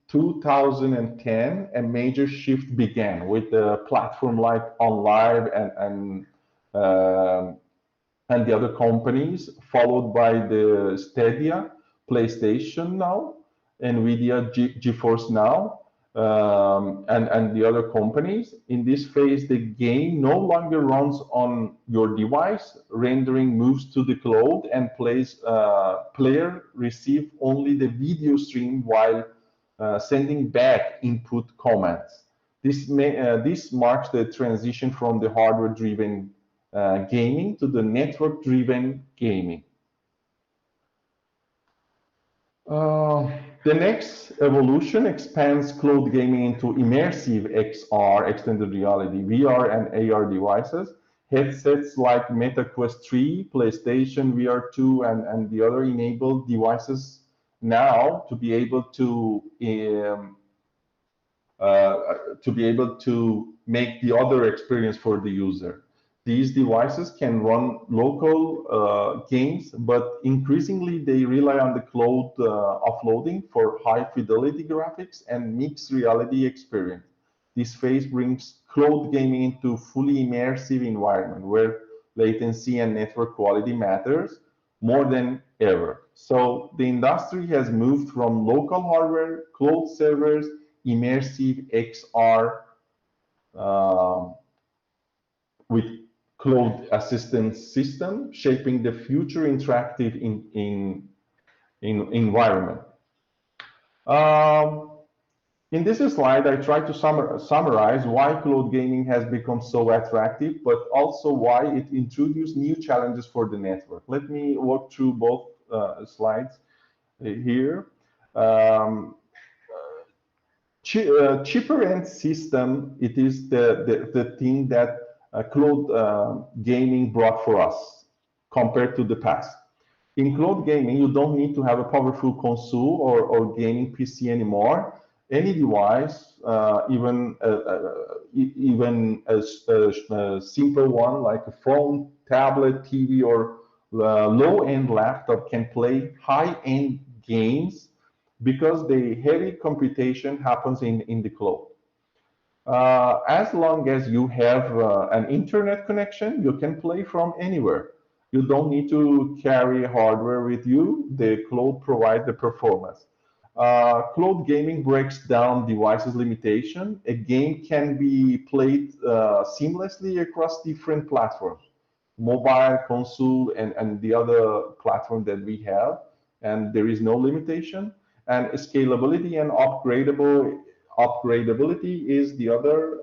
Speaker 2: 2010, a major shift began with a platform like OnLive and the other companies, followed by the Stadia, PlayStation Now, NVIDIA GeForce Now, and the other companies. In this phase, the game no longer runs on your device. Rendering moves to the cloud, and player receive only the video stream while sending back input comments. This marks the transition from the hardware-driven gaming to the network-driven gaming. The next evolution expands cloud gaming into immersive XR, extended reality, VR and AR devices. Headsets like Meta Quest 3, PlayStation VR 2, and the other enable devices now to be able to make the other experience for the user. These devices can run local games, but increasingly they rely on the cloud offloading for high fidelity graphics and mixed reality experience. This phase brings cloud gaming into fully immersive environment where latency and network quality matters more than ever. So the industry has moved from local hardware, cloud servers, immersive XR with cloud assistance system, shaping the future interactive environment. In this slide, I try to summarize why cloud gaming has become so attractive, but also why it introduced new challenges for the network. Let me walk through both slides here. Cheaper end system, it is the thing that cloud gaming brought for us compared to the past. In cloud gaming, you don't need to have a powerful console or gaming PC anymore. Any device, even a simple one like a phone, tablet, TV, or low-end laptop can play high-end games because the heavy computation happens in the cloud. As long as you have an internet connection, you can play from anywhere. You don't need to carry hardware with you. The cloud provides the performance. Cloud gaming breaks down devices limitation. A game can be played seamlessly across different platforms, mobile, console, and the other platform that we have, and there is no limitation. And scalability and upgradability is the other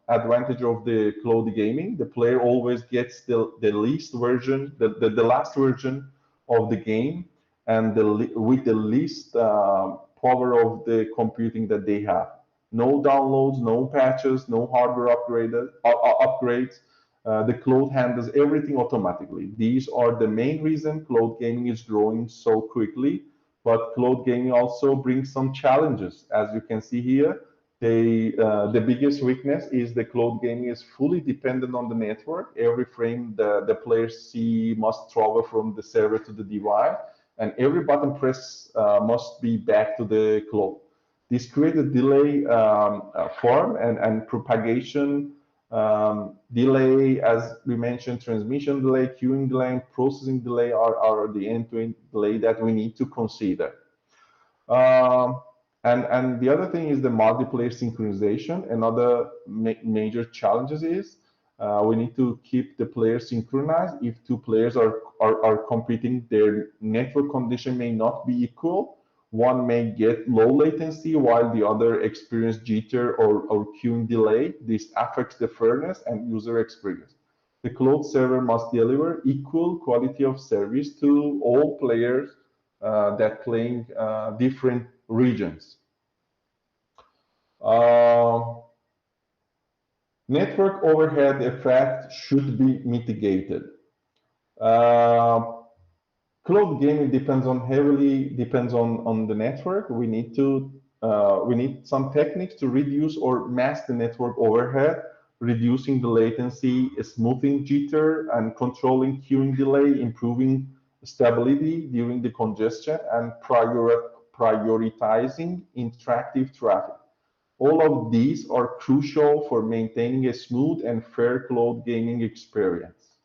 Speaker 2: advantage of the cloud gaming. The player always gets the least version, the last version of the game, and with the least power of the computing that they have. No downloads, no patches, no hardware upgrades. The cloud handles everything automatically. These are the main reason cloud gaming is growing so quickly. But cloud gaming also brings some challenges. As you can see here, the biggest weakness is the cloud gaming is fully dependent on the network. Every frame the players see must travel from the server to the device, and every button press must be back to the cloud. This creates a delay form and propagation delay, as we mentioned, transmission delay, queuing delay, and processing delay are the end-to-end delay that we need to consider. And the other thing is the multiplayer synchronization. Another major challenges is we need to keep the players synchronized. If two players are competing, their network condition may not be equal. One may get low latency while the other experience jitter or queuing delay. This affects the fairness and user experience. The cloud server must deliver equal quality of service to all players that playing different regions. Network overhead effect should be mitigated. Cloud gaming heavily depends on the network. We need some techniques to reduce or mask the network overhead, reducing the latency, smoothing jitter, and controlling queuing delay, improving stability during the congestion, and prioritizing interactive traffic. All of these are crucial for maintaining a smooth and fair cloud gaming experience.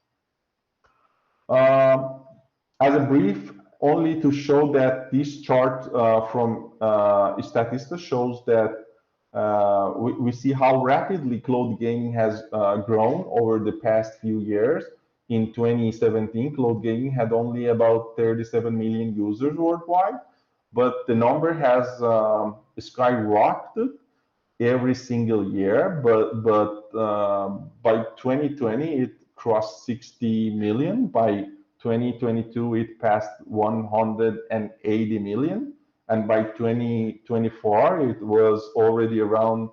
Speaker 2: As a brief, only to show that this chart from Statista shows that we see how rapidly cloud gaming has grown over the past few years. In 2017, cloud gaming had only about 37 million users worldwide, but the number has skyrocketed every single year. But by 2020, it crossed 60 million. By 2022, it passed 180 million. And by 2024, it was already around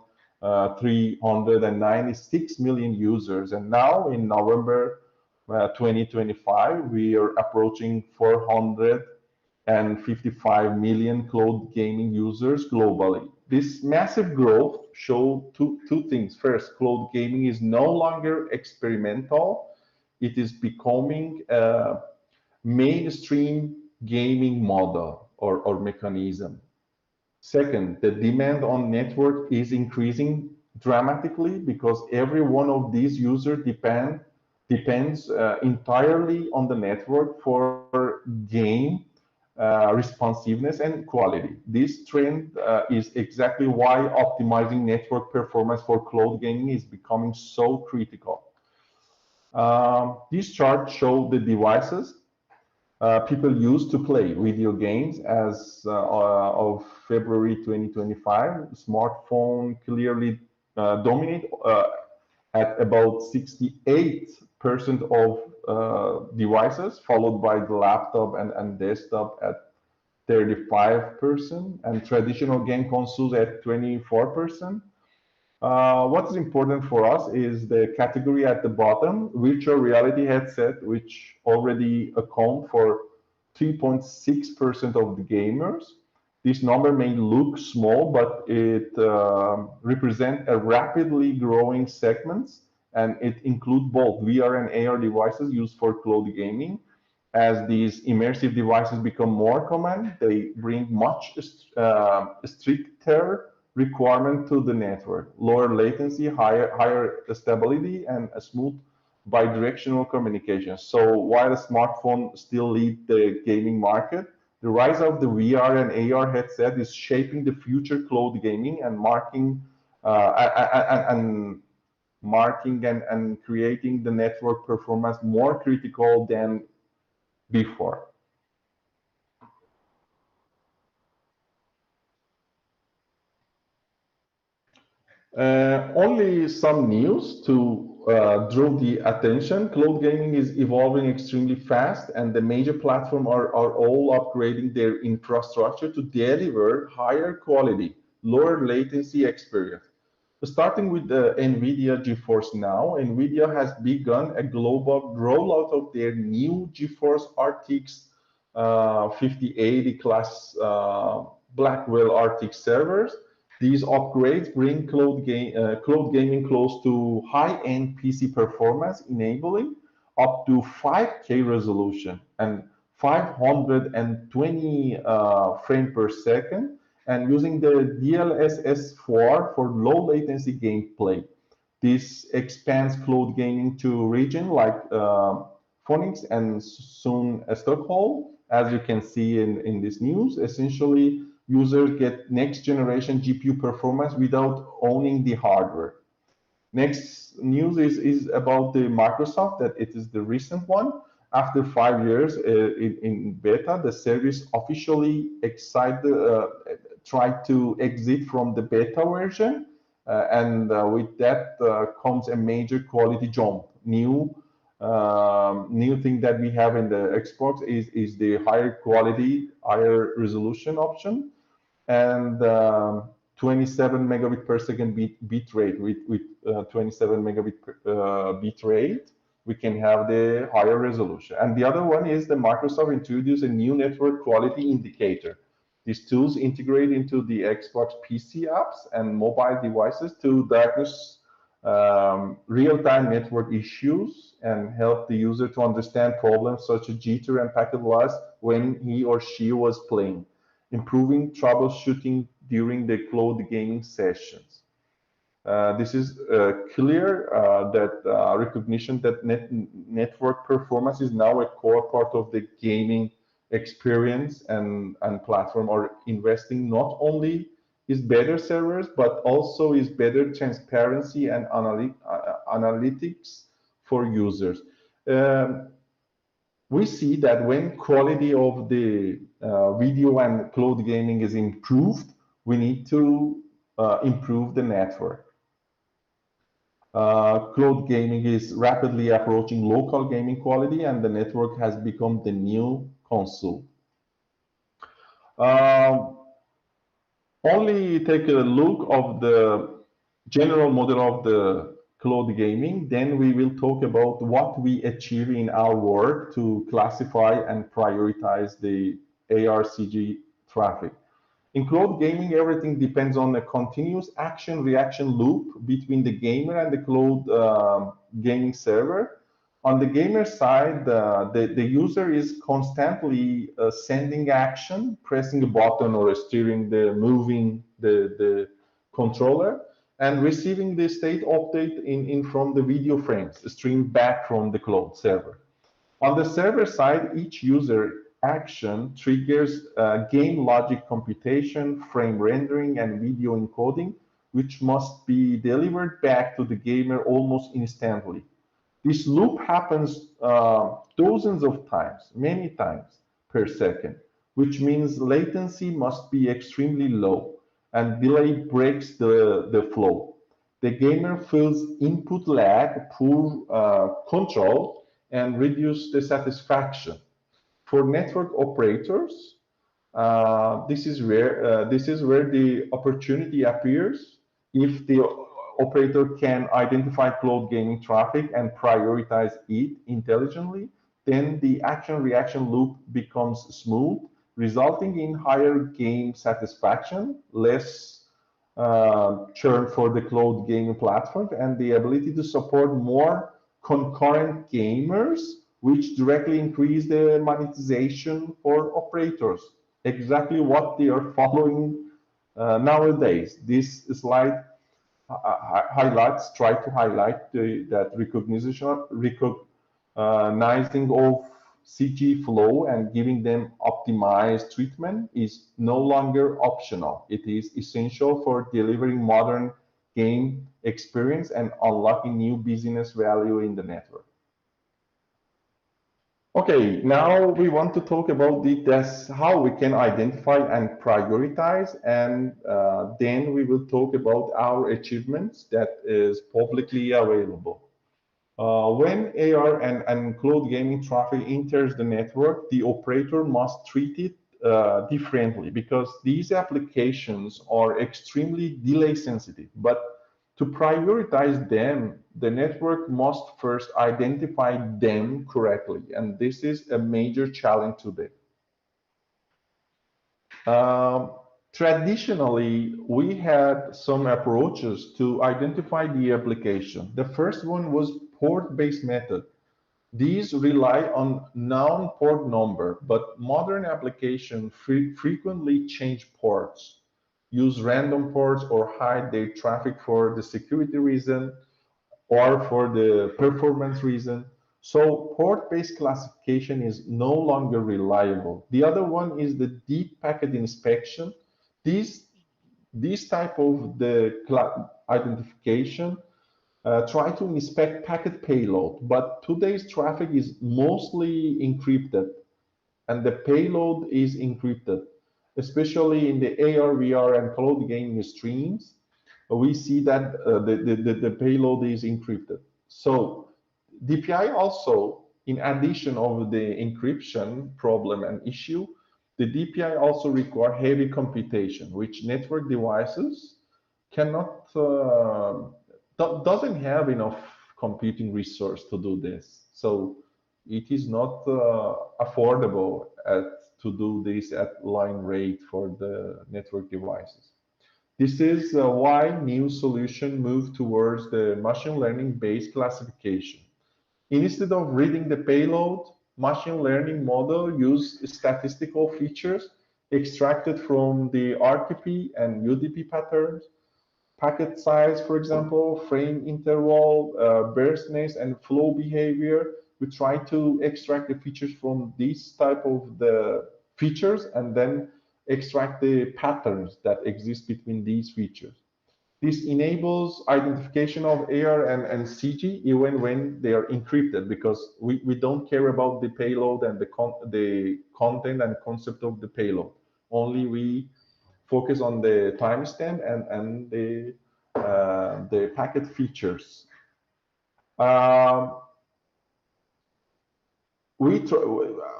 Speaker 2: 396 million users. And now in November 2025, we are approaching 455 million cloud gaming users globally. This massive growth shows two things. First, cloud gaming is no longer experimental. It is becoming a mainstream gaming model or mechanism. Second, the demand on network is increasing dramatically because every one of these users depends entirely on the network for game responsiveness and quality. This trend is exactly why optimizing network performance for cloud gaming is becoming so critical. These charts show the devices people use to play video games as of February 2025. Smartphone clearly dominate at about 68% of devices, followed by the laptop and desktop at 35%, and traditional game consoles at 24%. What is important for us is the category at the bottom, virtual reality headset, which already account for 3.6% of the gamers. This number may look small, but it represents a rapidly growing segment, and it includes both VR and AR devices used for cloud gaming. As these immersive devices become more common, they bring much stricter requirement to the network: lower latency, higher stability, and a smooth bidirectional communication. So while a smartphone still leads the gaming market, the rise of the VR and AR headset is shaping the future cloud gaming and creating the network performance more critical than before. Only some news to draw the attention. Cloud gaming is evolving extremely fast, and the major platforms are all upgrading their infrastructure to deliver higher quality, lower latency experience. Starting with the NVIDIA GeForce Now, NVIDIA has begun a global rollout of their new GeForce RTX 5080 class Blackwell RTX servers. These upgrades bring cloud gaming close to high-end PC performance, enabling up to 5K resolution and 520 frames per second, and using the DLSS4 for low latency gameplay. This expands cloud gaming to regions like Phoenix and soon Stockholm. As you can see in this news, essentially, users get next generation GPU performance without owning the hardware. Next news is about the Microsoft, that it is the recent one. After 5 years in beta, the service officially tried to exit from the beta version, and with that comes a major quality jump. New thing that we have in the Xbox is the higher quality, higher resolution option, and 27 megabit per second bit rate. With 27 megabit bit rate, we can have the higher resolution. And the other one is the Microsoft introduced a new network quality indicator. These tools integrate into the Xbox PC apps and mobile devices to diagnose real-time network issues and help the user to understand problems such as jitter and packet loss when he or she was playing, improving troubleshooting during the cloud gaming sessions. This is clear that recognition that network performance is now a core part of the gaming experience, and platform are investing not only is better servers, but also is better transparency and analytics for users. We see that when quality of the video and cloud gaming is improved, we need to improve the network. Cloud gaming is rapidly approaching local gaming quality, and the network has become the new console. Only take a look of the general model of the cloud gaming, then we will talk about what we achieve in our work to classify and prioritize the ARCG traffic. In cloud gaming, everything depends on a continuous action-reaction loop between the gamer and the cloud gaming server. On the gamer side, the user is constantly sending action, pressing a button or steering moving the controller, and receiving the state update from the video frames streamed back from the cloud server. On the server side, each user action triggers game logic computation, frame rendering, and video encoding, which must be delivered back to the gamer almost instantly. This loop happens dozens of times, many times per second, which means latency must be extremely low, and delay breaks the flow. The gamer feels input lag, poor control, and reduce the satisfaction. For network operators, this is where the opportunity appears. If the operator can identify cloud gaming traffic and prioritize it intelligently, then the action-reaction loop becomes smooth, resulting in higher game satisfaction, less churn for the cloud gaming platform, and the ability to support more concurrent gamers, which directly increase the monetization for operators. Exactly what they are following nowadays. This slide try to highlight that recognizing of CG flow and giving them optimized treatment is no longer optional. It is essential for delivering modern game experience and unlocking new business value in the network. Okay, now we want to talk about how we can identify and prioritize, and then we will talk about our achievements that is publicly available. When AR and cloud gaming traffic enters the network, the operator must treat it differently because these applications are extremely delay sensitive. But to prioritize them, the network must first identify them correctly, and this is a major challenge today. Traditionally, we had some approaches to identify the application. The first one was port-based method. These rely on known port number, but modern applications frequently change ports, use random ports, or hide their traffic for the security reason or for the performance reason. So port-based classification is no longer reliable. The other one is the deep packet inspection. This type of the identification try to inspect packet payload, but today's traffic is mostly encrypted, and the payload is encrypted, especially in the AR, VR, and cloud gaming streams. We see that the payload is encrypted. So DPI also, in addition of the encryption problem and issue, the DPI also require heavy computation, which network devices cannot, doesn't have enough computing resource to do this. So it is not affordable to do this at line rate for the network devices. This is why new solutions move towards the machine learning based classification. Instead of reading the payload, machine learning model use statistical features extracted from the RTP and UDP patterns, packet size, for example, frame interval, burstness, and flow behavior. We try to extract the features from these type of the features and then extract the patterns that exist between these features. This enables identification of AR and CG even when they are encrypted, because we don't care about the payload and the content and concept of the payload. Only we focus on the timestamp and the packet features.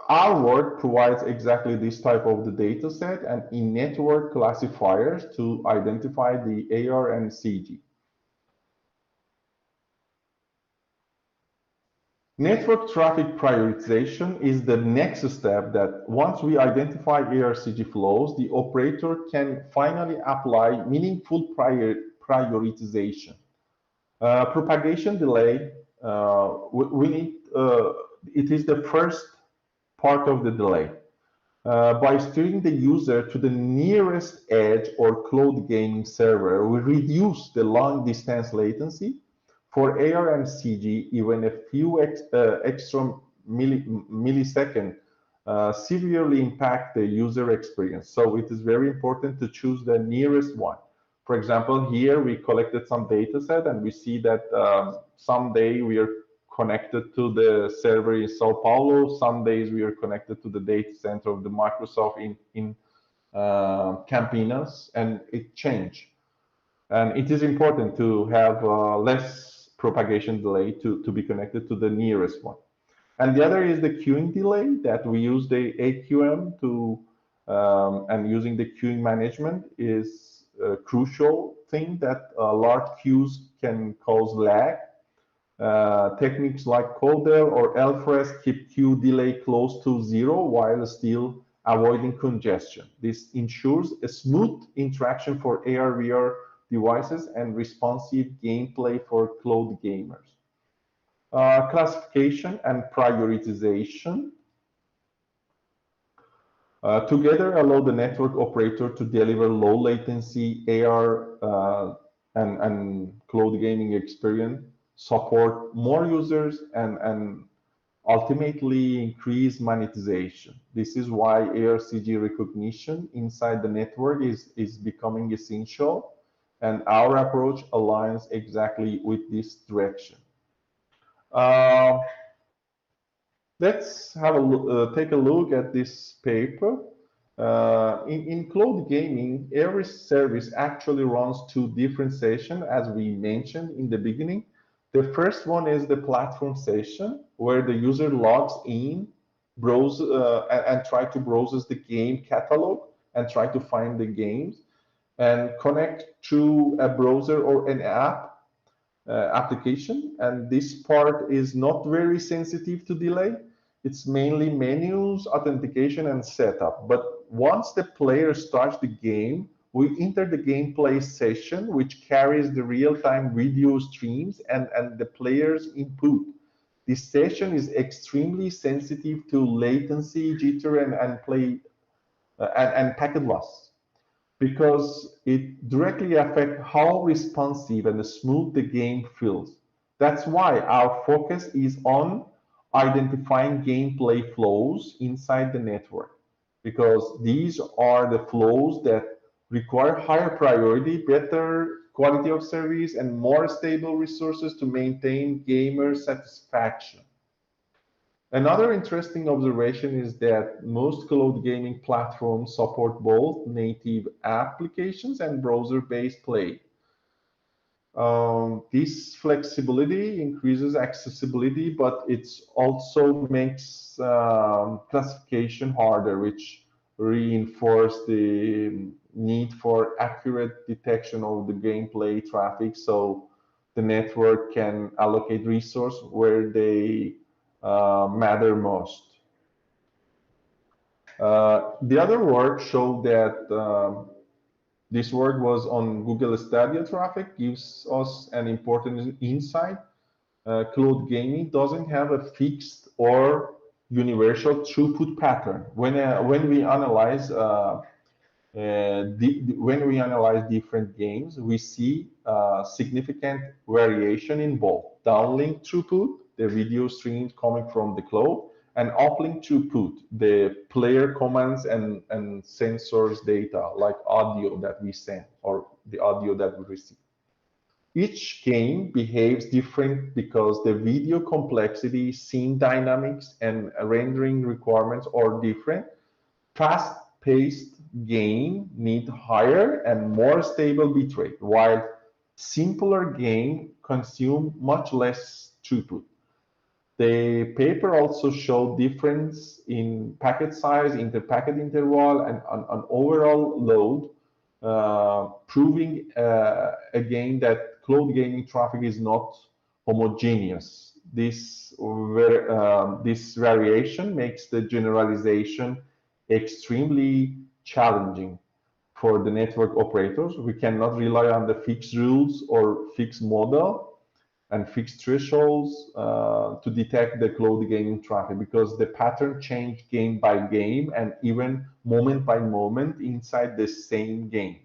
Speaker 2: Our work provides exactly this type of the data set and in-network classifiers to identify the AR and CG. Network traffic prioritization is the next step that once we identify AR-CG flows, the operator can finally apply meaningful prioritization. Propagation delay, it is the first part of the delay. By steering the user to the nearest edge or cloud gaming server, we reduce the long distance latency. For AR and CG, even a few extra milliseconds severely impact the user experience. So it is very important to choose the nearest one. For example, here we collected some data set and we see that someday we are connected to the server in Sao Paulo. Some days we are connected to the data center of the Microsoft in Campinas, and it changed. And it is important to have less propagation delay to be connected to the nearest one. And the other is the queuing delay, that we use the AQM to, and using the queuing management is a crucial thing that large queues can cause lag. Techniques like Codel or LFRES keep queue delay close to 0 while still avoiding congestion. This ensures a smooth interaction for AR/VR devices and responsive gameplay for cloud gamers. Classification and prioritization together allow the network operator to deliver low latency AR and cloud gaming experience, support more users, and ultimately increase monetization. This is why AR-CG recognition inside the network is becoming essential, and our approach aligns exactly with this direction. Let's have take a look at this paper. In cloud gaming, every service actually runs two different sessions, as we mentioned in the beginning. The first one is the platform session, where the user logs in, browse, and try to browse the game catalog and try to find the games, and connect through a browser or an app application. And this part is not very sensitive to delay. It's mainly menus, authentication, and setup. But once the player starts the game, we enter the gameplay session, which carries the real-time video streams and the player's input. This session is extremely sensitive to latency, jitter, and packet loss, because it directly affects how responsive and smooth the game feels. That's why our focus is on identifying gameplay flows inside the network, because these are the flows that require higher priority, better quality of service, and more stable resources to maintain gamer satisfaction. Another interesting observation is that most cloud gaming platforms support both native applications and browser-based play. This flexibility increases accessibility, but it also makes classification harder, which reinforces the need for accurate detection of the gameplay traffic, so the network can allocate resources where they matter most. The other work showed that this work was on Google Stadia traffic, gives us an important insight. Cloud gaming doesn't have a fixed or universal throughput pattern. When we analyze different games, we see significant variation in both downlink throughput, the video streams coming from the cloud, and uplink throughput, the player commands and sensors data, like audio that we send or the audio that we receive. Each game behaves different because the video complexity, scene dynamics, and rendering requirements are different. Fast-paced game need higher and more stable bitrate, while simpler game consume much less throughput. The paper also showed difference in packet size, inter-packet interval, and on overall load, proving again that cloud gaming traffic is not homogeneous. This variation makes the generalization extremely challenging for the network operators. We cannot rely on the fixed rules or fixed model and fixed thresholds to detect the cloud gaming traffic, because the pattern change game by game and even moment by moment inside the same game.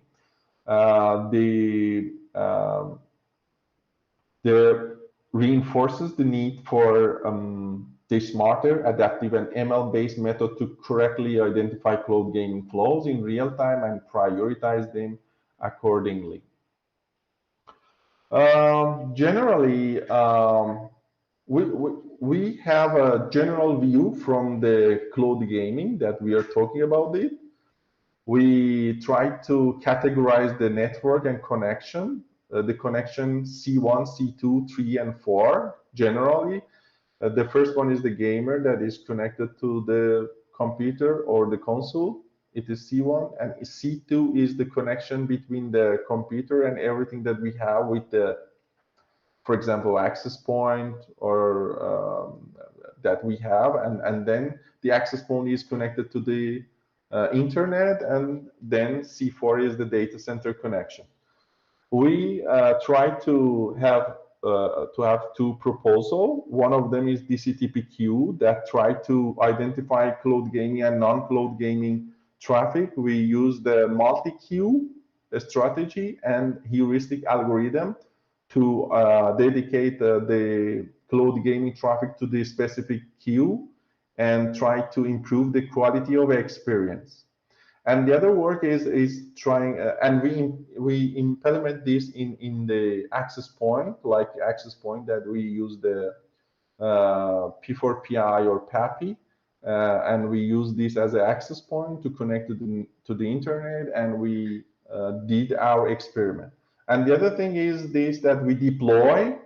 Speaker 2: The reinforces the need for the smarter, adaptive, and ML-based method to correctly identify cloud gaming flows in real time and prioritize them accordingly. Generally, we have a general view from the cloud gaming that we are talking about it. We try to categorize the network and connection, the connection C1, C2, 3, and 4 generally. The first one is the gamer that is connected to the computer or the console. It is C1, and C2 is the connection between the computer and everything that we have with the, for example, access point or that we have, and then the access point is connected to the internet, and then C4 is the data center connection. We try to have two proposals. One of them is DCTPQ that try to identify cloud gaming and non-cloud gaming traffic. We use the multi-queue strategy and heuristic algorithm to dedicate the cloud gaming traffic to the specific queue and try to improve the quality of experience. And the other work is trying, and we implement this in the access point, like access point that we use the P4PI or PAPI, and we use this as an access point to connect to the internet, and we did our experiment. And the other thing is this, that we deploy,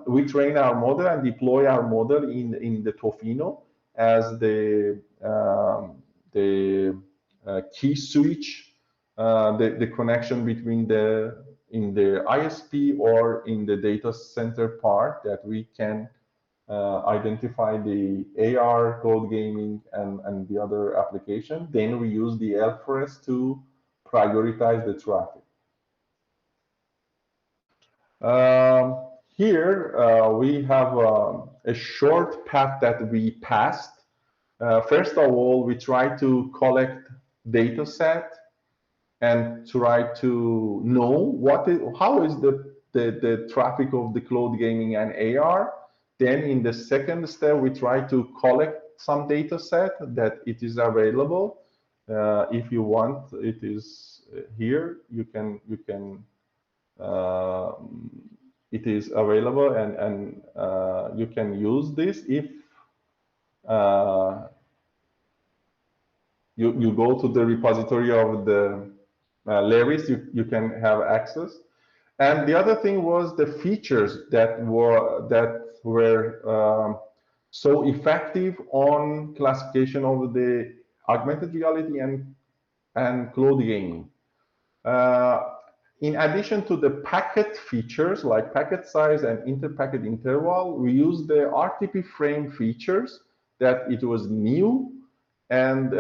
Speaker 2: we train our model and deploy our model in the Tofino as the key switch, the connection between in the ISP or in the data center part, that we can identify the AR, cloud gaming, and the other application. Then we use the L4S to prioritize the traffic. Here we have a short path that we passed. First of all, we try to collect data set and try to know how is the traffic of the cloud gaming and AR. Then in the second step, we try to collect some data set that it is available. If you want, it is here. You can it is available, and you can use this if you go to the repository of the LERIS, you can have access. And the other thing was the features that were so effective on classification of the augmented reality and cloud gaming. In addition to the packet features like packet size and inter-packet interval, we used the RTP frame features that it was new. And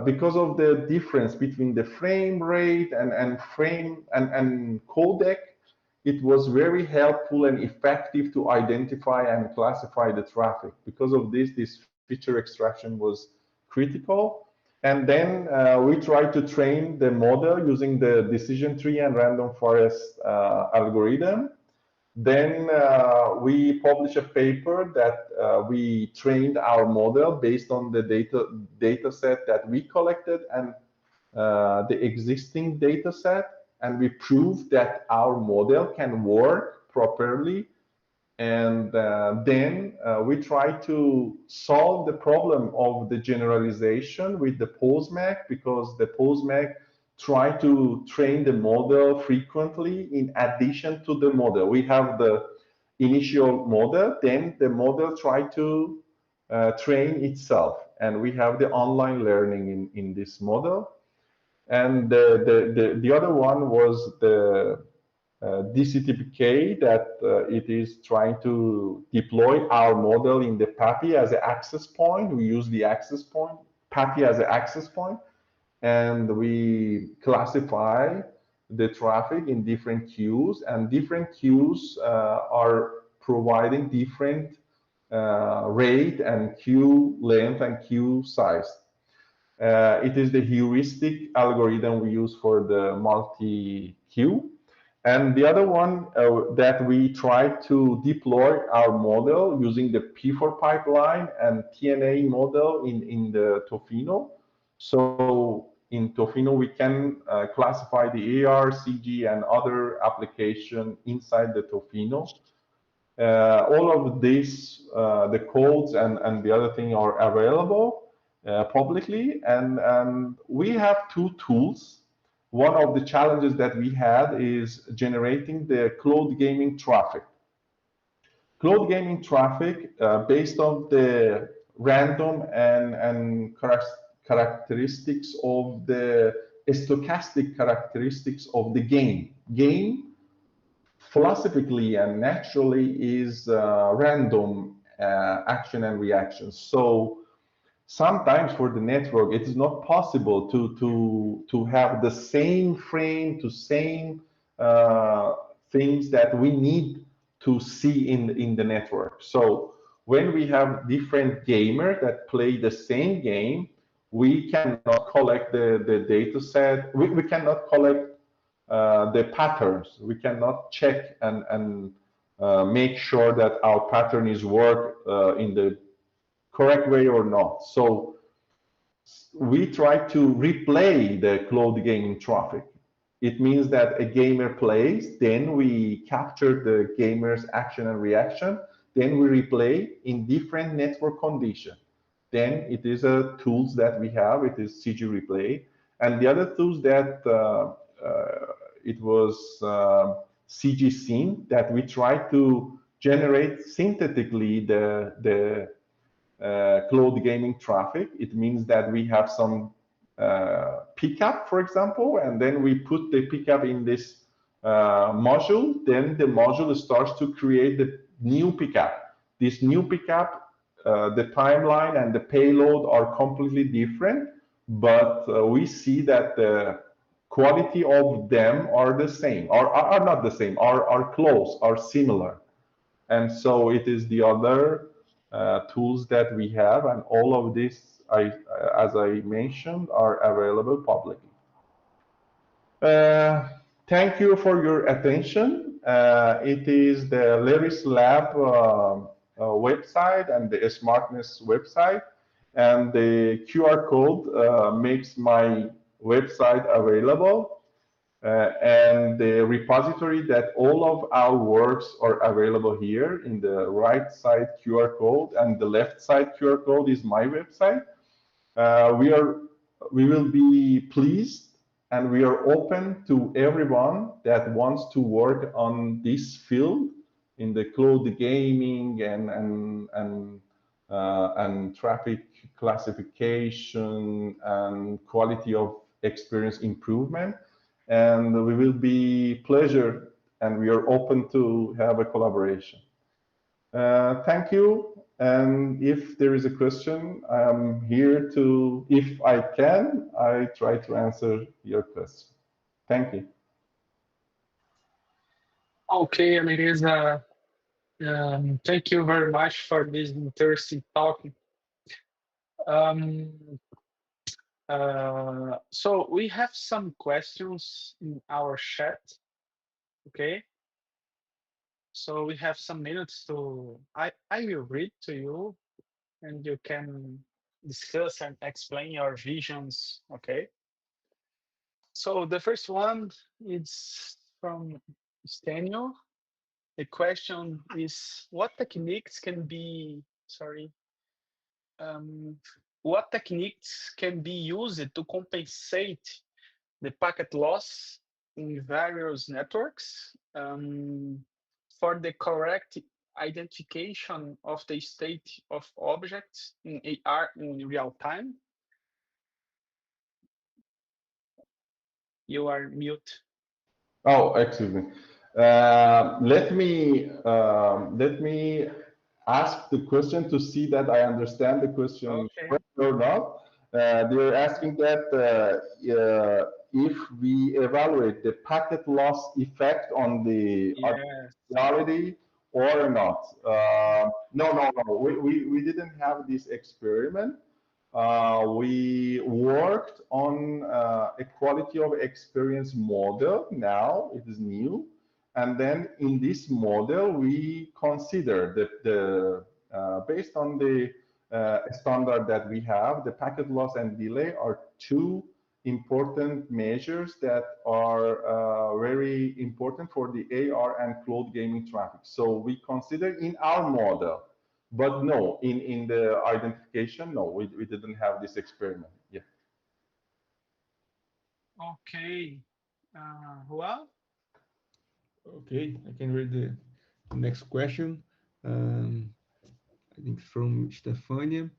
Speaker 2: because of the difference between the frame rate and frame and codec, it was very helpful and effective to identify and classify the traffic. Because of this feature extraction was critical. And then we tried to train the model using the decision tree and random forest algorithm. Then we published a paper that we trained our model based on the data set that we collected and the existing data set, and we proved that our model can work properly. And then we try to solve the problem of the generalization with the postMAC, because the postMAC try to train the model frequently in addition to the model. We have the initial model, then the model try to train itself, and we have the online learning in this model. And the other one was the DCTPK, that it is trying to deploy our model in the PAPI as an access point. We use the access point, PAPI as an access point, and we classify the traffic in different queues, and different queues are providing different rate and queue length and queue size. It is the heuristic algorithm we use for the multi-queue. And the other one that we try to deploy our model using the P4 pipeline and TNA model in the Tofino. So in Tofino, we can classify the AR, CG, and other application inside the Tofino. All of these, the codes and the other thing are available publicly. And we have two tools. One of the challenges that we had is generating the cloud gaming traffic. Cloud gaming traffic based on the random and characteristics of the stochastic characteristics of the game. Game philosophically and naturally is random action and reaction. So sometimes for the network, it is not possible to have the same frame, to same things that we need to see in the network. So when we have different gamers that play the same game, we cannot collect the data set. We cannot collect the patterns. We cannot check and make sure that our pattern is work in the correct way or not. So we try to replay the cloud gaming traffic. It means that a gamer plays, then we capture the gamer's action and reaction, then we replay in different network condition. Then it is a tools that we have, it is CG replay. And the other tools that it was CG scene, that we try to generate synthetically the cloud gaming traffic. It means that we have some pickup, for example, and then we put the pickup in this module. Then the module starts to create the new pickup. This new pickup, the timeline and the payload are completely different, but we see that the quality of them are the same, are not the same, are close, are similar. And so it is the other tools that we have, and all of this, as I mentioned, are available publicly. Thank you for your attention. It is the LERIS Lab website and the SMARTNESS website, and the QR code makes my website available. And the repository that all of our works are available here. In the right side QR code and the left side QR code is my website. We will be pleased, and we are open to everyone that wants to work on this field in the cloud gaming and traffic classification and quality of experience improvement. And we will be pleasure, and we are open to have a collaboration. Thank you. And if there is a question, I'm here to, if I can, I try to answer your question. Thank you.
Speaker 1: Okay, Alireza, thank you very much for this interesting talk. So we have some questions in our chat. Okay. So we have some minutes to, I will read to you and you can discuss and explain your visions, okay? So the first one is from Stenio. The question is, what techniques can be, what techniques can be used to compensate the packet loss in various networks for the correct identification of the state of objects in AR in real time? You are mute.
Speaker 2: Oh, excuse me. Let me ask the question to see that I understand the question
Speaker 1: Okay.
Speaker 2: or not. They're asking that if we evaluate the packet loss effect on the
Speaker 1: Yes.
Speaker 2: reality or not. No. We didn't have this experiment. We worked on a quality of experience model. Now it is new. And then in this model, we consider the based on the standard that we have, the packet loss and delay are two important measures that are very important for the AR and cloud gaming traffic. So we consider in our model, but no, in the identification, no, we didn't have this experiment. Yeah.
Speaker 1: Okay. Juan?
Speaker 5: Okay, I can read the next question. I think from Stefania.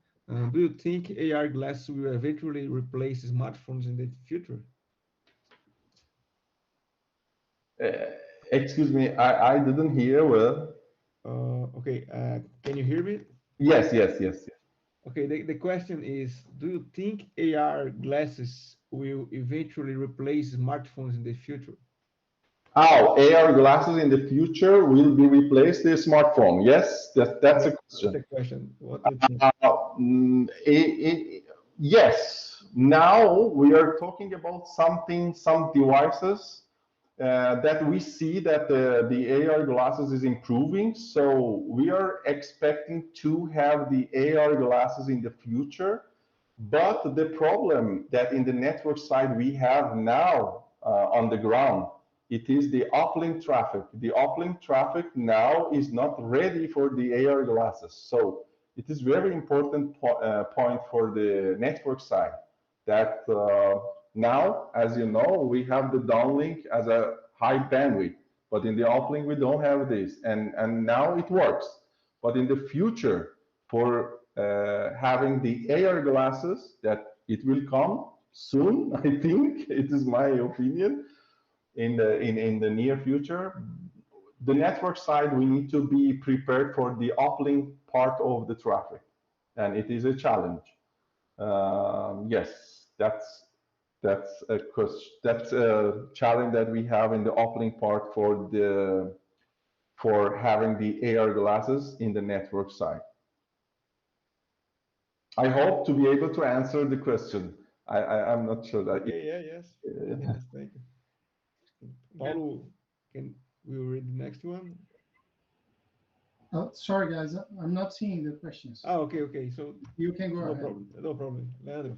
Speaker 5: Do you think AR glasses will eventually replace smartphones in the future?
Speaker 2: Excuse me, I didn't hear well.
Speaker 5: Okay, can you hear me?
Speaker 2: Yes.
Speaker 5: Okay, the question is, do you think AR glasses will eventually replace smartphones in the future?
Speaker 2: Oh, AR glasses in the future will be replaced the smartphone. Yes, that's a question.
Speaker 5: That's the question. What do you think?
Speaker 2: Yes. Now we are talking about some devices that we see that the AR glasses is improving. So we are expecting to have the AR glasses in the future. But the problem that in the network side we have now on the ground, it is the uplink traffic. The uplink traffic now is not ready for the AR glasses. So it is very important point for the network side that now, as you know, we have the downlink as a high bandwidth, but in the uplink we don't have this, and now it works. But in the future, for having the AR glasses, that it will come soon, I think it is my opinion, in the near future. The network side, we need to be prepared for the uplink part of the traffic, and it is a challenge. Yes, that's a question. That's a challenge that we have in the uplink part for having the AR glasses in the network side. I hope to be able to answer the question. I'm not sure that.
Speaker 5: Okay, yes, thank you. Paulo, can we read the next one?
Speaker 3: Oh, sorry, guys, I'm not seeing the questions.
Speaker 5: Oh, okay. So
Speaker 3: you can go ahead.
Speaker 5: No problem. Leandro.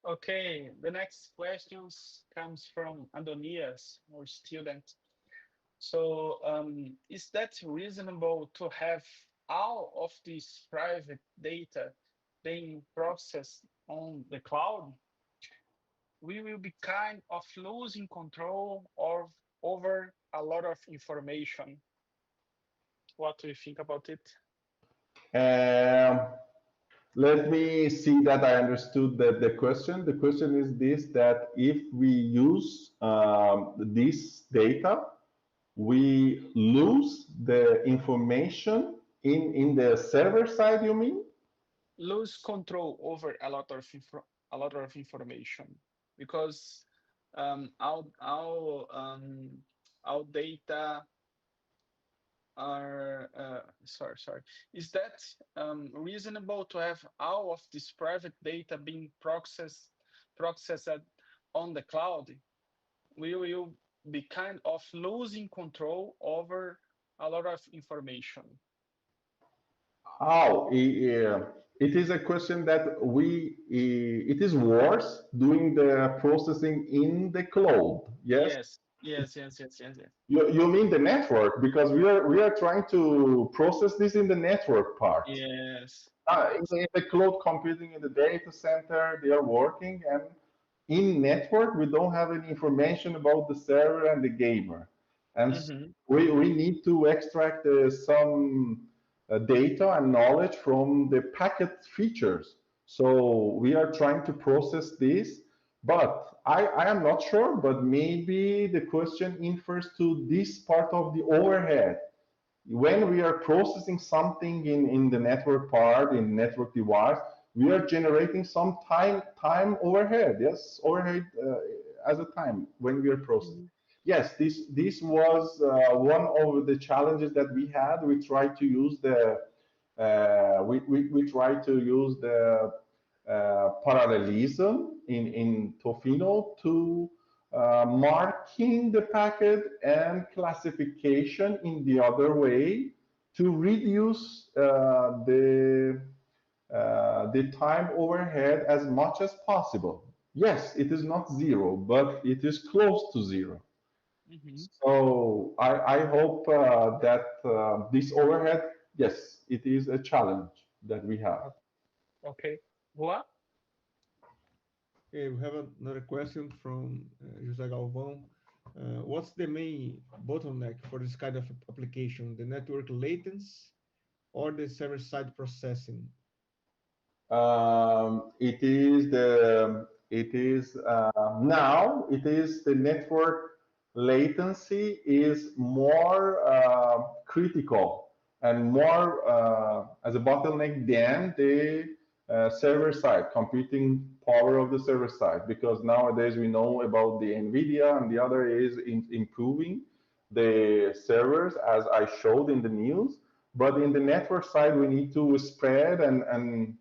Speaker 1: Okay, the next questions comes from Adonias, our student. So is that reasonable to have all of this private data being processed on the cloud? We will be kind of losing control over a lot of information. What do you think about it?
Speaker 2: Let me see that I understood the question. The question is this, that if we use this data, we lose the information in the server side, you mean?
Speaker 1: Lose control over a lot of information, because our data are sorry. Is that reasonable to have all of this private data being processed on the cloud? We will be kind of losing control over a lot of information.
Speaker 2: Oh, it is a question that it is worse doing the processing in the cloud. Yes.
Speaker 1: Yes.
Speaker 2: You mean the network, because we are trying to process this in the network part.
Speaker 1: Yes.
Speaker 2: In the cloud computing in the data center, they are working, and in network we don't have any information about the server and the gamer, and we need to extract some data and knowledge from the packet features. So we are trying to process this, but I am not sure, but maybe the question infers to this part of the overhead. When we are processing something in the network part, in network device, we are generating some time overhead. Yes, overhead as a time when we are processing. Yes, this was one of the challenges that we had. We tried to use the parallelism in Tofino to marking the packet and classification in the other way to reduce the time overhead as much as possible. Yes, it is not zero, but it is close to zero. So I hope that this overhead, yes, it is a challenge that we have.
Speaker 1: Okay. What?
Speaker 5: Okay, we have another question from José Galvão. What's the main bottleneck for this kind of application, the network latency or the server-side processing?
Speaker 2: It is the network latency is more critical and more as a bottleneck than the server side, computing power of the server side, because nowadays we know about the NVIDIA, and the other is improving the servers, as I showed in the news. But in the network side, we need to spread and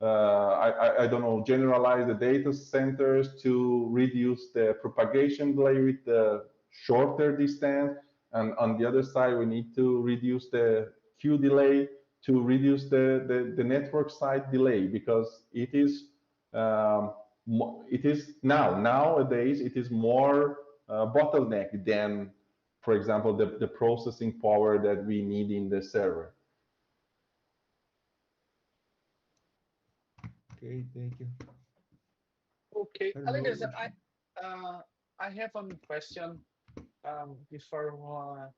Speaker 2: I don't know, generalize the data centers to reduce the propagation delay with the shorter distance. And on the other side, we need to reduce the queue delay to reduce the network side delay, because it is nowadays it is more bottleneck than, for example, the processing power that we need in the server.
Speaker 5: Okay, thank you.
Speaker 1: Okay, Alireza, I have one question before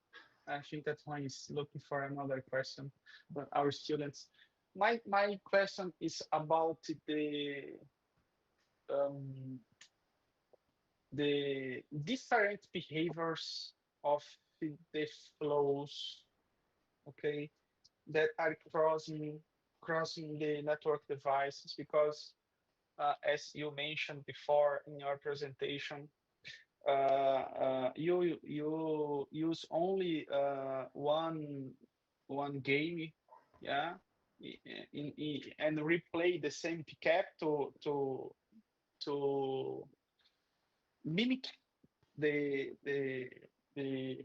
Speaker 1: I think that one is looking for another question, but our students. My question is about the different behaviors of the flows, okay, that are crossing the network devices, because as you mentioned before in your presentation, you use only one game, yeah, and replay the same pcap to mimic the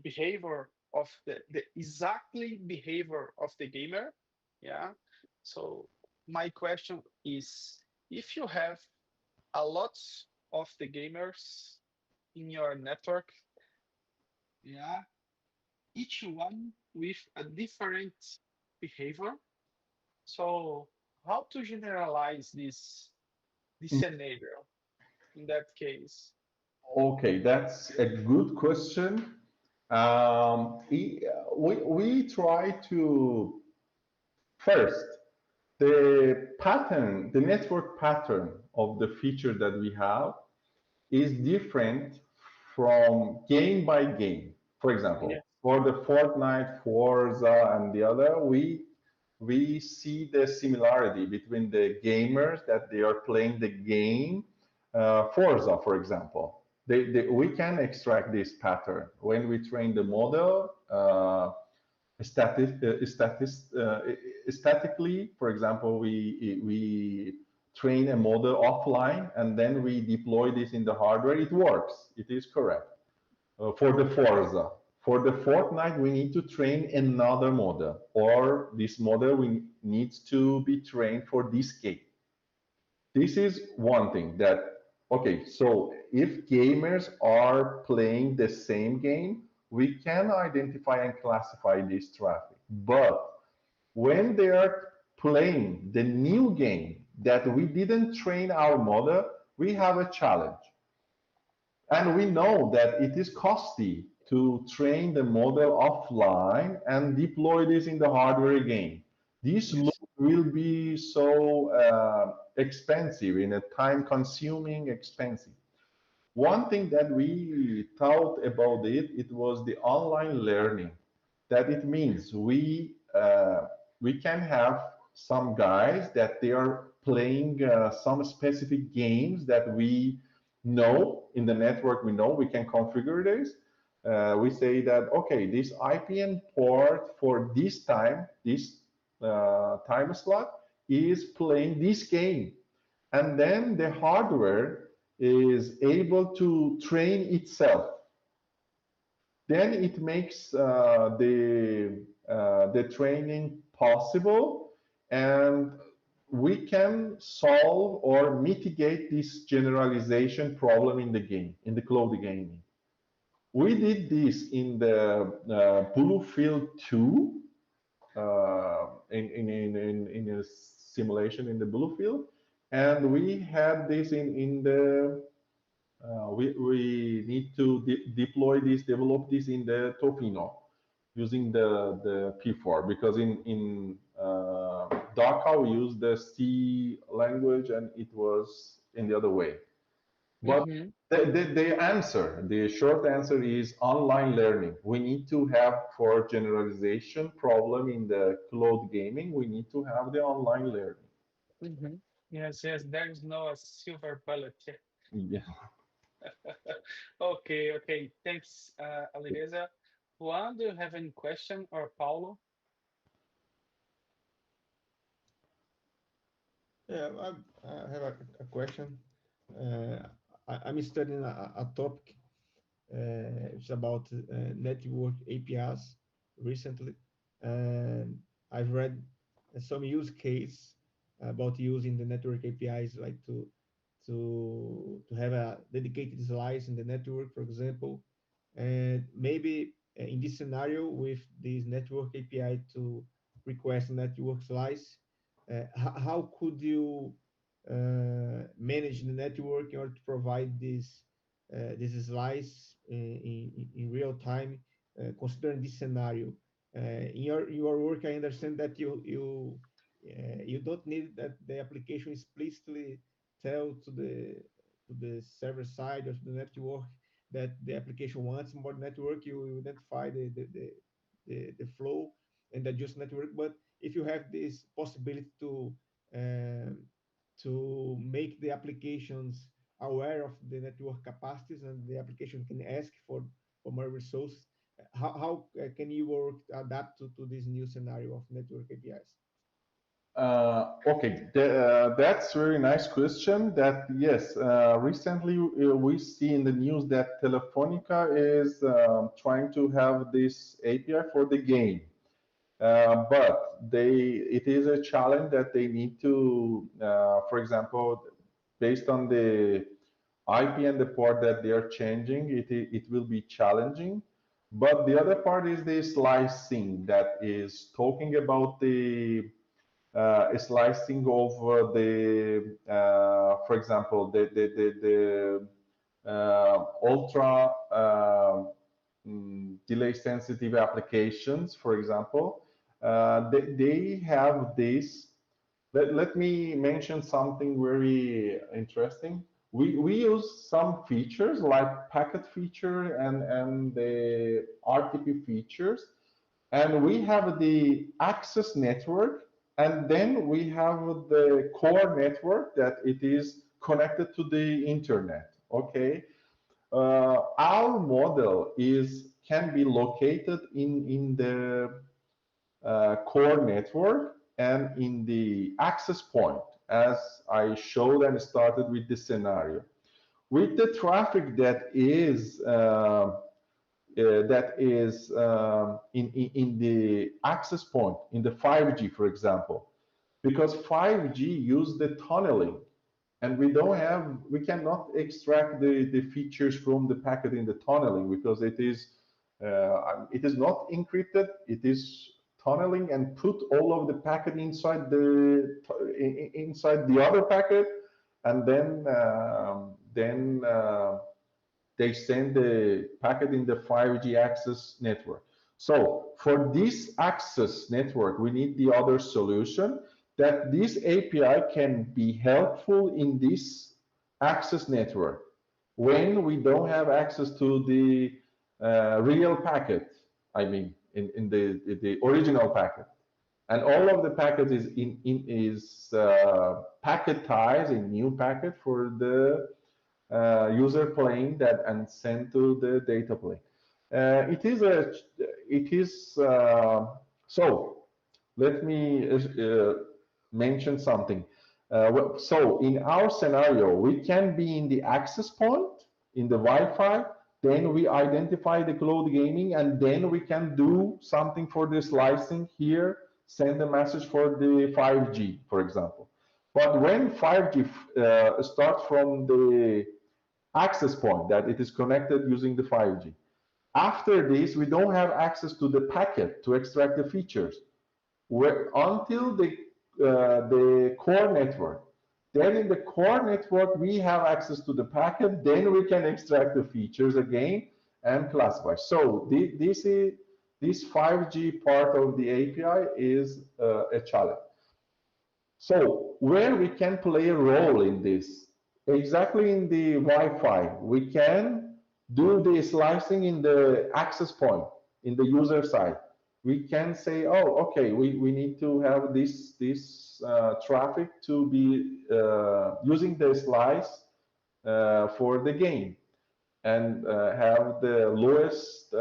Speaker 1: behavior of the exactly behavior of the gamer, yeah. So my question is, if you have a lot of the gamers in your network, yeah, each one with a different behavior, so how to generalize this scenario in that case?
Speaker 2: Okay, that's a good question. We try to first, the pattern, the network pattern of the feature that we have is different from game by game. For example, for the Fortnite, Forza, and the other, we see the similarity between the gamers that they are playing the game. Forza, for example, we can extract this pattern when we train the model statically. For example, we train a model offline and then we deploy this in the hardware. It works. It is correct for the Forza. for the fortnight, we need to train another model, or this model needs to be trained for this game. This is one thing that, okay, so if gamers are playing the same game, we can identify and classify this traffic. But when they are playing the new game that we didn't train our model, we have a challenge. And we know that it is costly to train the model offline and deploy this in the hardware again. This will be so expensive, in a time-consuming, expensive. One thing that we thought about it was the online learning. That it means we can have some guys that they are playing some specific games that we know in the network. We know we can configure this. We say that, okay, this IPN port for this time, this time slot is playing this game, and then the hardware is able to train itself. Then it makes the training possible, and we can solve or mitigate this generalization problem in the game, in the cloud gaming. We did this in the Bluefield 2, in a simulation in the Bluefield, and we had this in the we need to deploy this, develop this in the Tofino using the P4, because in Dhaka we used the C language and it was in the other way. But the answer, the short answer is online learning. We need to have, for generalization problem in the cloud gaming, we need to have the online learning.
Speaker 1: Yes, there is no silver bullet.
Speaker 2: Yeah.
Speaker 1: Okay. Thanks, Alireza. Juan, do you have any question, or Paulo?
Speaker 5: Yeah, I have a question. I'm studying a topic. It's about network APIs recently, and I've read some use case about using the network APIs, like to have a dedicated slice in the network, for example, and maybe in this scenario with this network API to request a network slice, how could you manage the network in order to provide this slice in real time, considering this scenario? In your work, I understand that you don't need that the application explicitly tell to the server side or to the network that the application wants more network. You identify the flow and adjust network. But if you have this possibility to make the applications aware of the network capacities, and the application can ask for more resources, how can you work adapt to this new scenario of network APIs?
Speaker 2: Okay, that's a very nice question. That yes, recently we see in the news that Telefonica is trying to have this API for the game, but it is a challenge that they need to, for example, based on the IP and the port that they are changing, it will be challenging. But the other part is the slicing, that is talking about the slicing over the, for example, the ultra delay sensitive applications, for example. They have this. Let me mention something very interesting. We use some features like packet feature and the RTP features, and we have the access network. And then we have the core network that it is connected to the internet. Okay, our model can be located in the core network and in the access point, as I showed and started with this scenario. With the traffic that is that is in the access point, in the 5G, for example, because 5G use the tunneling, and we cannot extract the features from the packet in the tunneling because it is not encrypted. It is tunneling and put all of the packet inside the other packet, and then they send the packet in the 5G access network. So for this access network, we need the other solution that this API can be helpful in this access network when we don't have access to the real packet, I mean, in the original packet. And all of the packets is packetized in new packet for the user plane that and sent to the data plane. So let me mention something. So in our scenario, we can be in the access point in the Wi-Fi, then we identify the cloud gaming, and then we can do something for the slicing here, send a message for the 5G, for example. But when 5G starts from the access point that it is connected using the 5G, after this, we don't have access to the packet to extract the features until the core network. Then in the core network, we have access to the packet, then we can extract the features again and classify. So this 5G part of the API is a challenge. So where we can play a role in this, exactly in the Wi-Fi, we can do the slicing in the access point, in the user side. We can say, oh, okay, we need to have this traffic to be using the slice for the game and have the lowest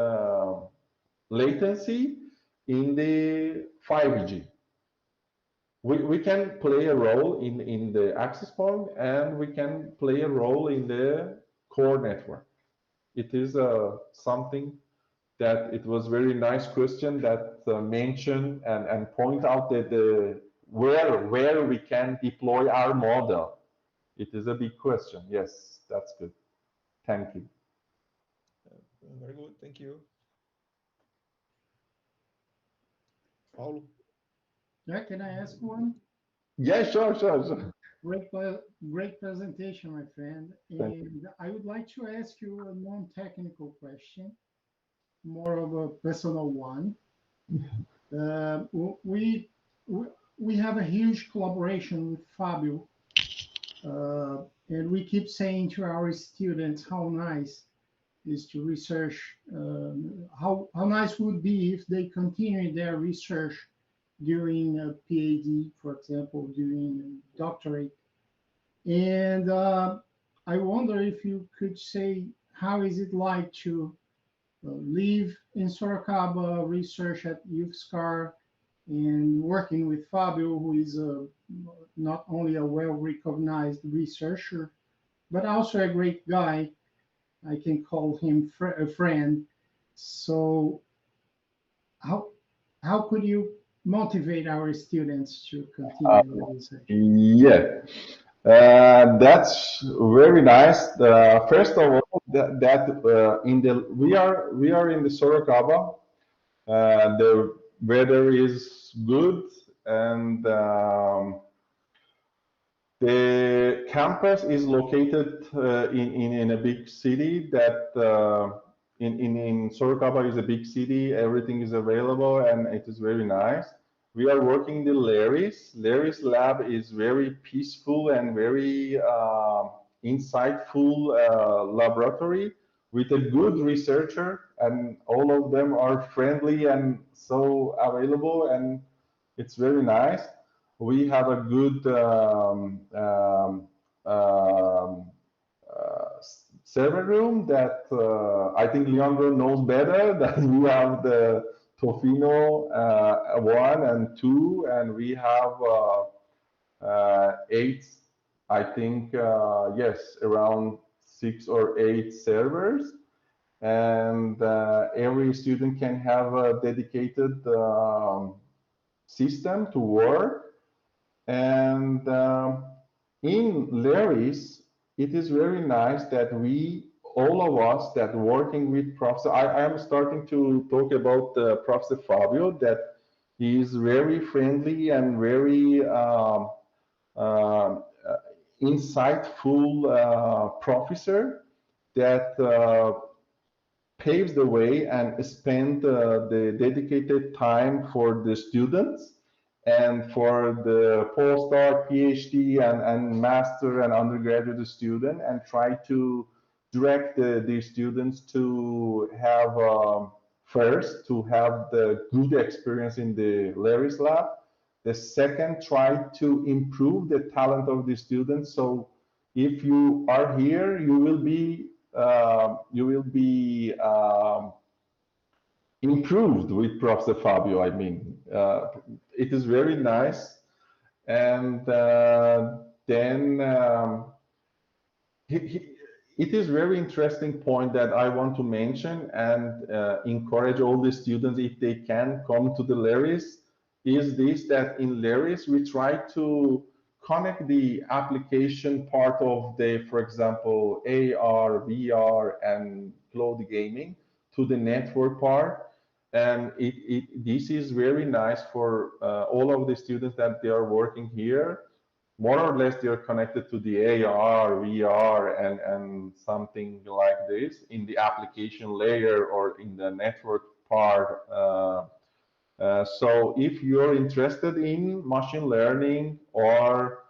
Speaker 2: latency in the 5G. We can play a role in the access point, and we can play a role in the core network. It is something that it was very nice question that mentioned and point out that where we can deploy our model. It is a big question. Yes, that's good. Thank you.
Speaker 5: Very good. Thank you. Paulo?
Speaker 3: Yeah, can I ask one?
Speaker 2: Yeah, sure.
Speaker 3: Great presentation, my friend. And I would like to ask you a non-technical question, more of a personal one. We have a huge collaboration with Fabio, and we keep saying to our students how nice is to research, how nice would be if they continue their research during a Ph.D., for example, during a doctorate. And I wonder if you could say, how is it like to live in Sorocaba, research at UFSCar, and working with Fabio, who is not only a well-recognized researcher, but also a great guy. I can call him a friend. So how could you motivate our students to continue the research?
Speaker 2: Yeah. That's very nice. First of all, we are in the Sorocaba. The weather is good, and the campus is located in a big city. That in Sorocaba is a big city. Everything is available, and it is very nice. We are working the LERIS Lab is very peaceful and very insightful laboratory with a good researcher, and all of them are friendly and so available, and it's very nice. We have a good server room that I think Leandro knows better, that we have the Tofino 1 and 2, and we have 8, I think, yes, around 6 or 8 servers. and every student can have a dedicated system to work. And in LERIS, it is very nice that all of us that working with Professor, I am starting to talk about Professor Fabio, that he is very friendly and very insightful professor that paves the way and spend the dedicated time for the students and for the postdoc, PhD, and master and undergraduate student, and try to direct the students to have first to have the good experience in the LERIS Lab. The second, try to improve the talent of the students. So if you are here, you will be improved with Professor Fabio. I mean, it is very nice. And then it is very interesting point that I want to mention and encourage all the students, if they can come to the LERIS, is this, that in LERIS we try to connect the application part of the, for example, AR, VR, and cloud gaming to the network part. And this is very nice for all of the students that they are working here. More or less, they are connected to the AR, VR, and something like this in the application layer or in the network part. So if you're interested in machine learning or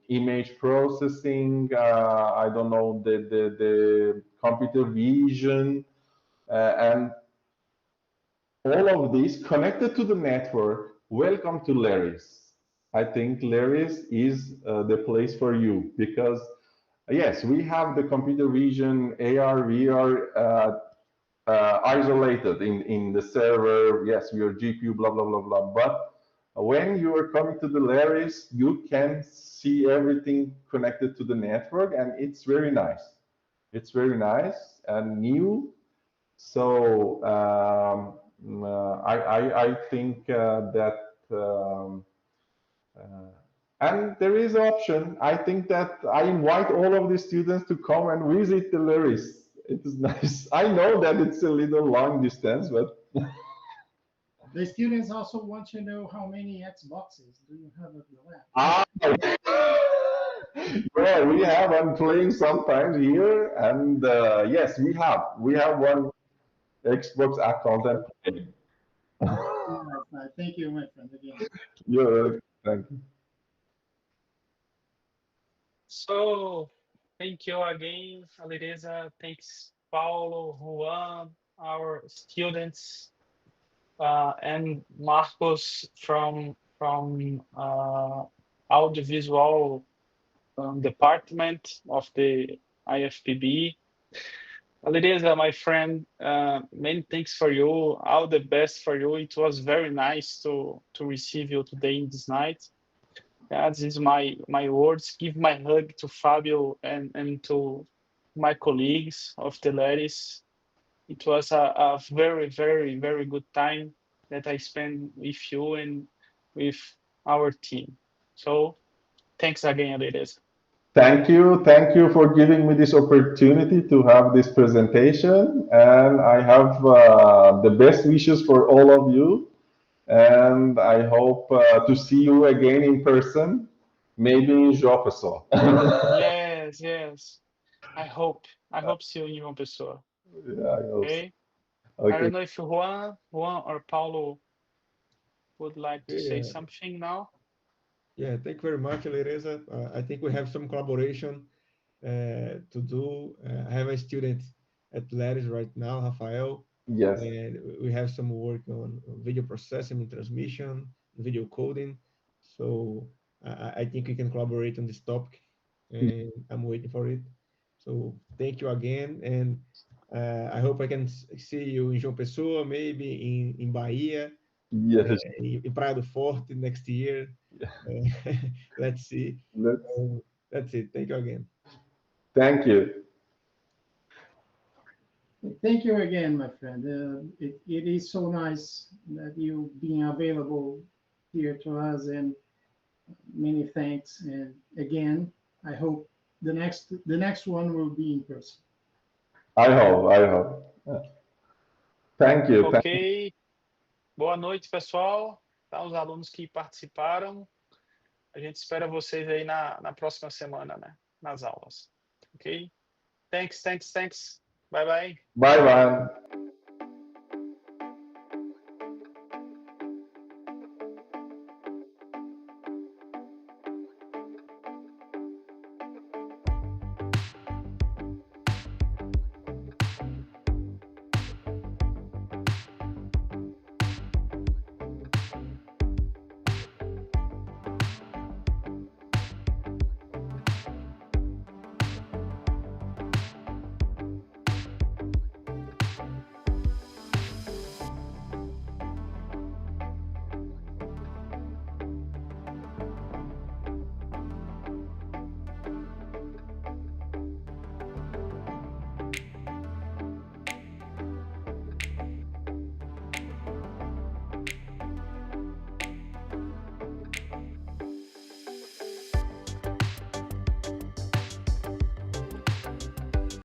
Speaker 2: image processing, I don't know, the computer vision, and all of this connected to the network, welcome to LERIS. I think LERIS is the place for you, because yes, we have the computer vision, AR, VR isolated in the server. Yes, we are GPU, blah, blah, blah, blah. But when you are coming to the LERIS, you can see everything connected to the network, and it's very nice. It's very nice and new. So I think that and there is an option. I think that I invite all of the students to come and visit the LERIS. It is nice. I know that it's a little long distance, but
Speaker 3: The students also want to know how many Xboxes do you have at your lab?
Speaker 2: Well, we have. I'm playing sometimes here, and yes, we have one Xbox account and playing.
Speaker 3: Nice. Thank you, my friend, again.
Speaker 2: Yeah, thank you.
Speaker 1: So thank you again, Alireza. Thanks, Paulo, Juan, our students, and Marcos from audiovisual department of the IFPB. Alireza, my friend, many thanks for you. All the best for you. It was very nice to receive you today in this night. Yeah, this is my words. Give my hug to Fabio and to my colleagues of the LERIS. It was a very, very, very good time that I spent with you and with our team. So thanks again, Alireza.
Speaker 2: Thank you for giving me this opportunity to have this presentation, and I have the best wishes for all of you, and I hope to see you again in person, maybe in João Pessoa.
Speaker 1: Yes. I hope see you in João Pessoa.
Speaker 2: Yeah, I hope.
Speaker 1: Okay.
Speaker 2: Okay.
Speaker 1: I don't know if Juan or Paulo would like to say something now.
Speaker 5: Yeah, thank you very much, Alireza. I think we have some collaboration to do. I have a student at LERIS right now, Rafael.
Speaker 2: Yes.
Speaker 5: And we have some work on video processing and transmission, video coding. So I think we can collaborate on this topic, and I'm waiting for it. So thank you again, and I hope I can see you in João Pessoa, maybe in Bahia,
Speaker 2: Yes.
Speaker 5: in Praia do Forte next year. Let's see. That's it. Thank you again.
Speaker 2: Thank you.
Speaker 3: Thank you again, my friend. It is so nice that you being available here to us, and many thanks. And again, I hope the next one will be in person.
Speaker 2: I hope. Thank you.
Speaker 1: Ok. Boa noite, pessoal. Tá, os alunos que participaram. A gente espera vocês aí na próxima semana, né? Nas aulas. Ok? Thanks. Bye.
Speaker 2: Bye.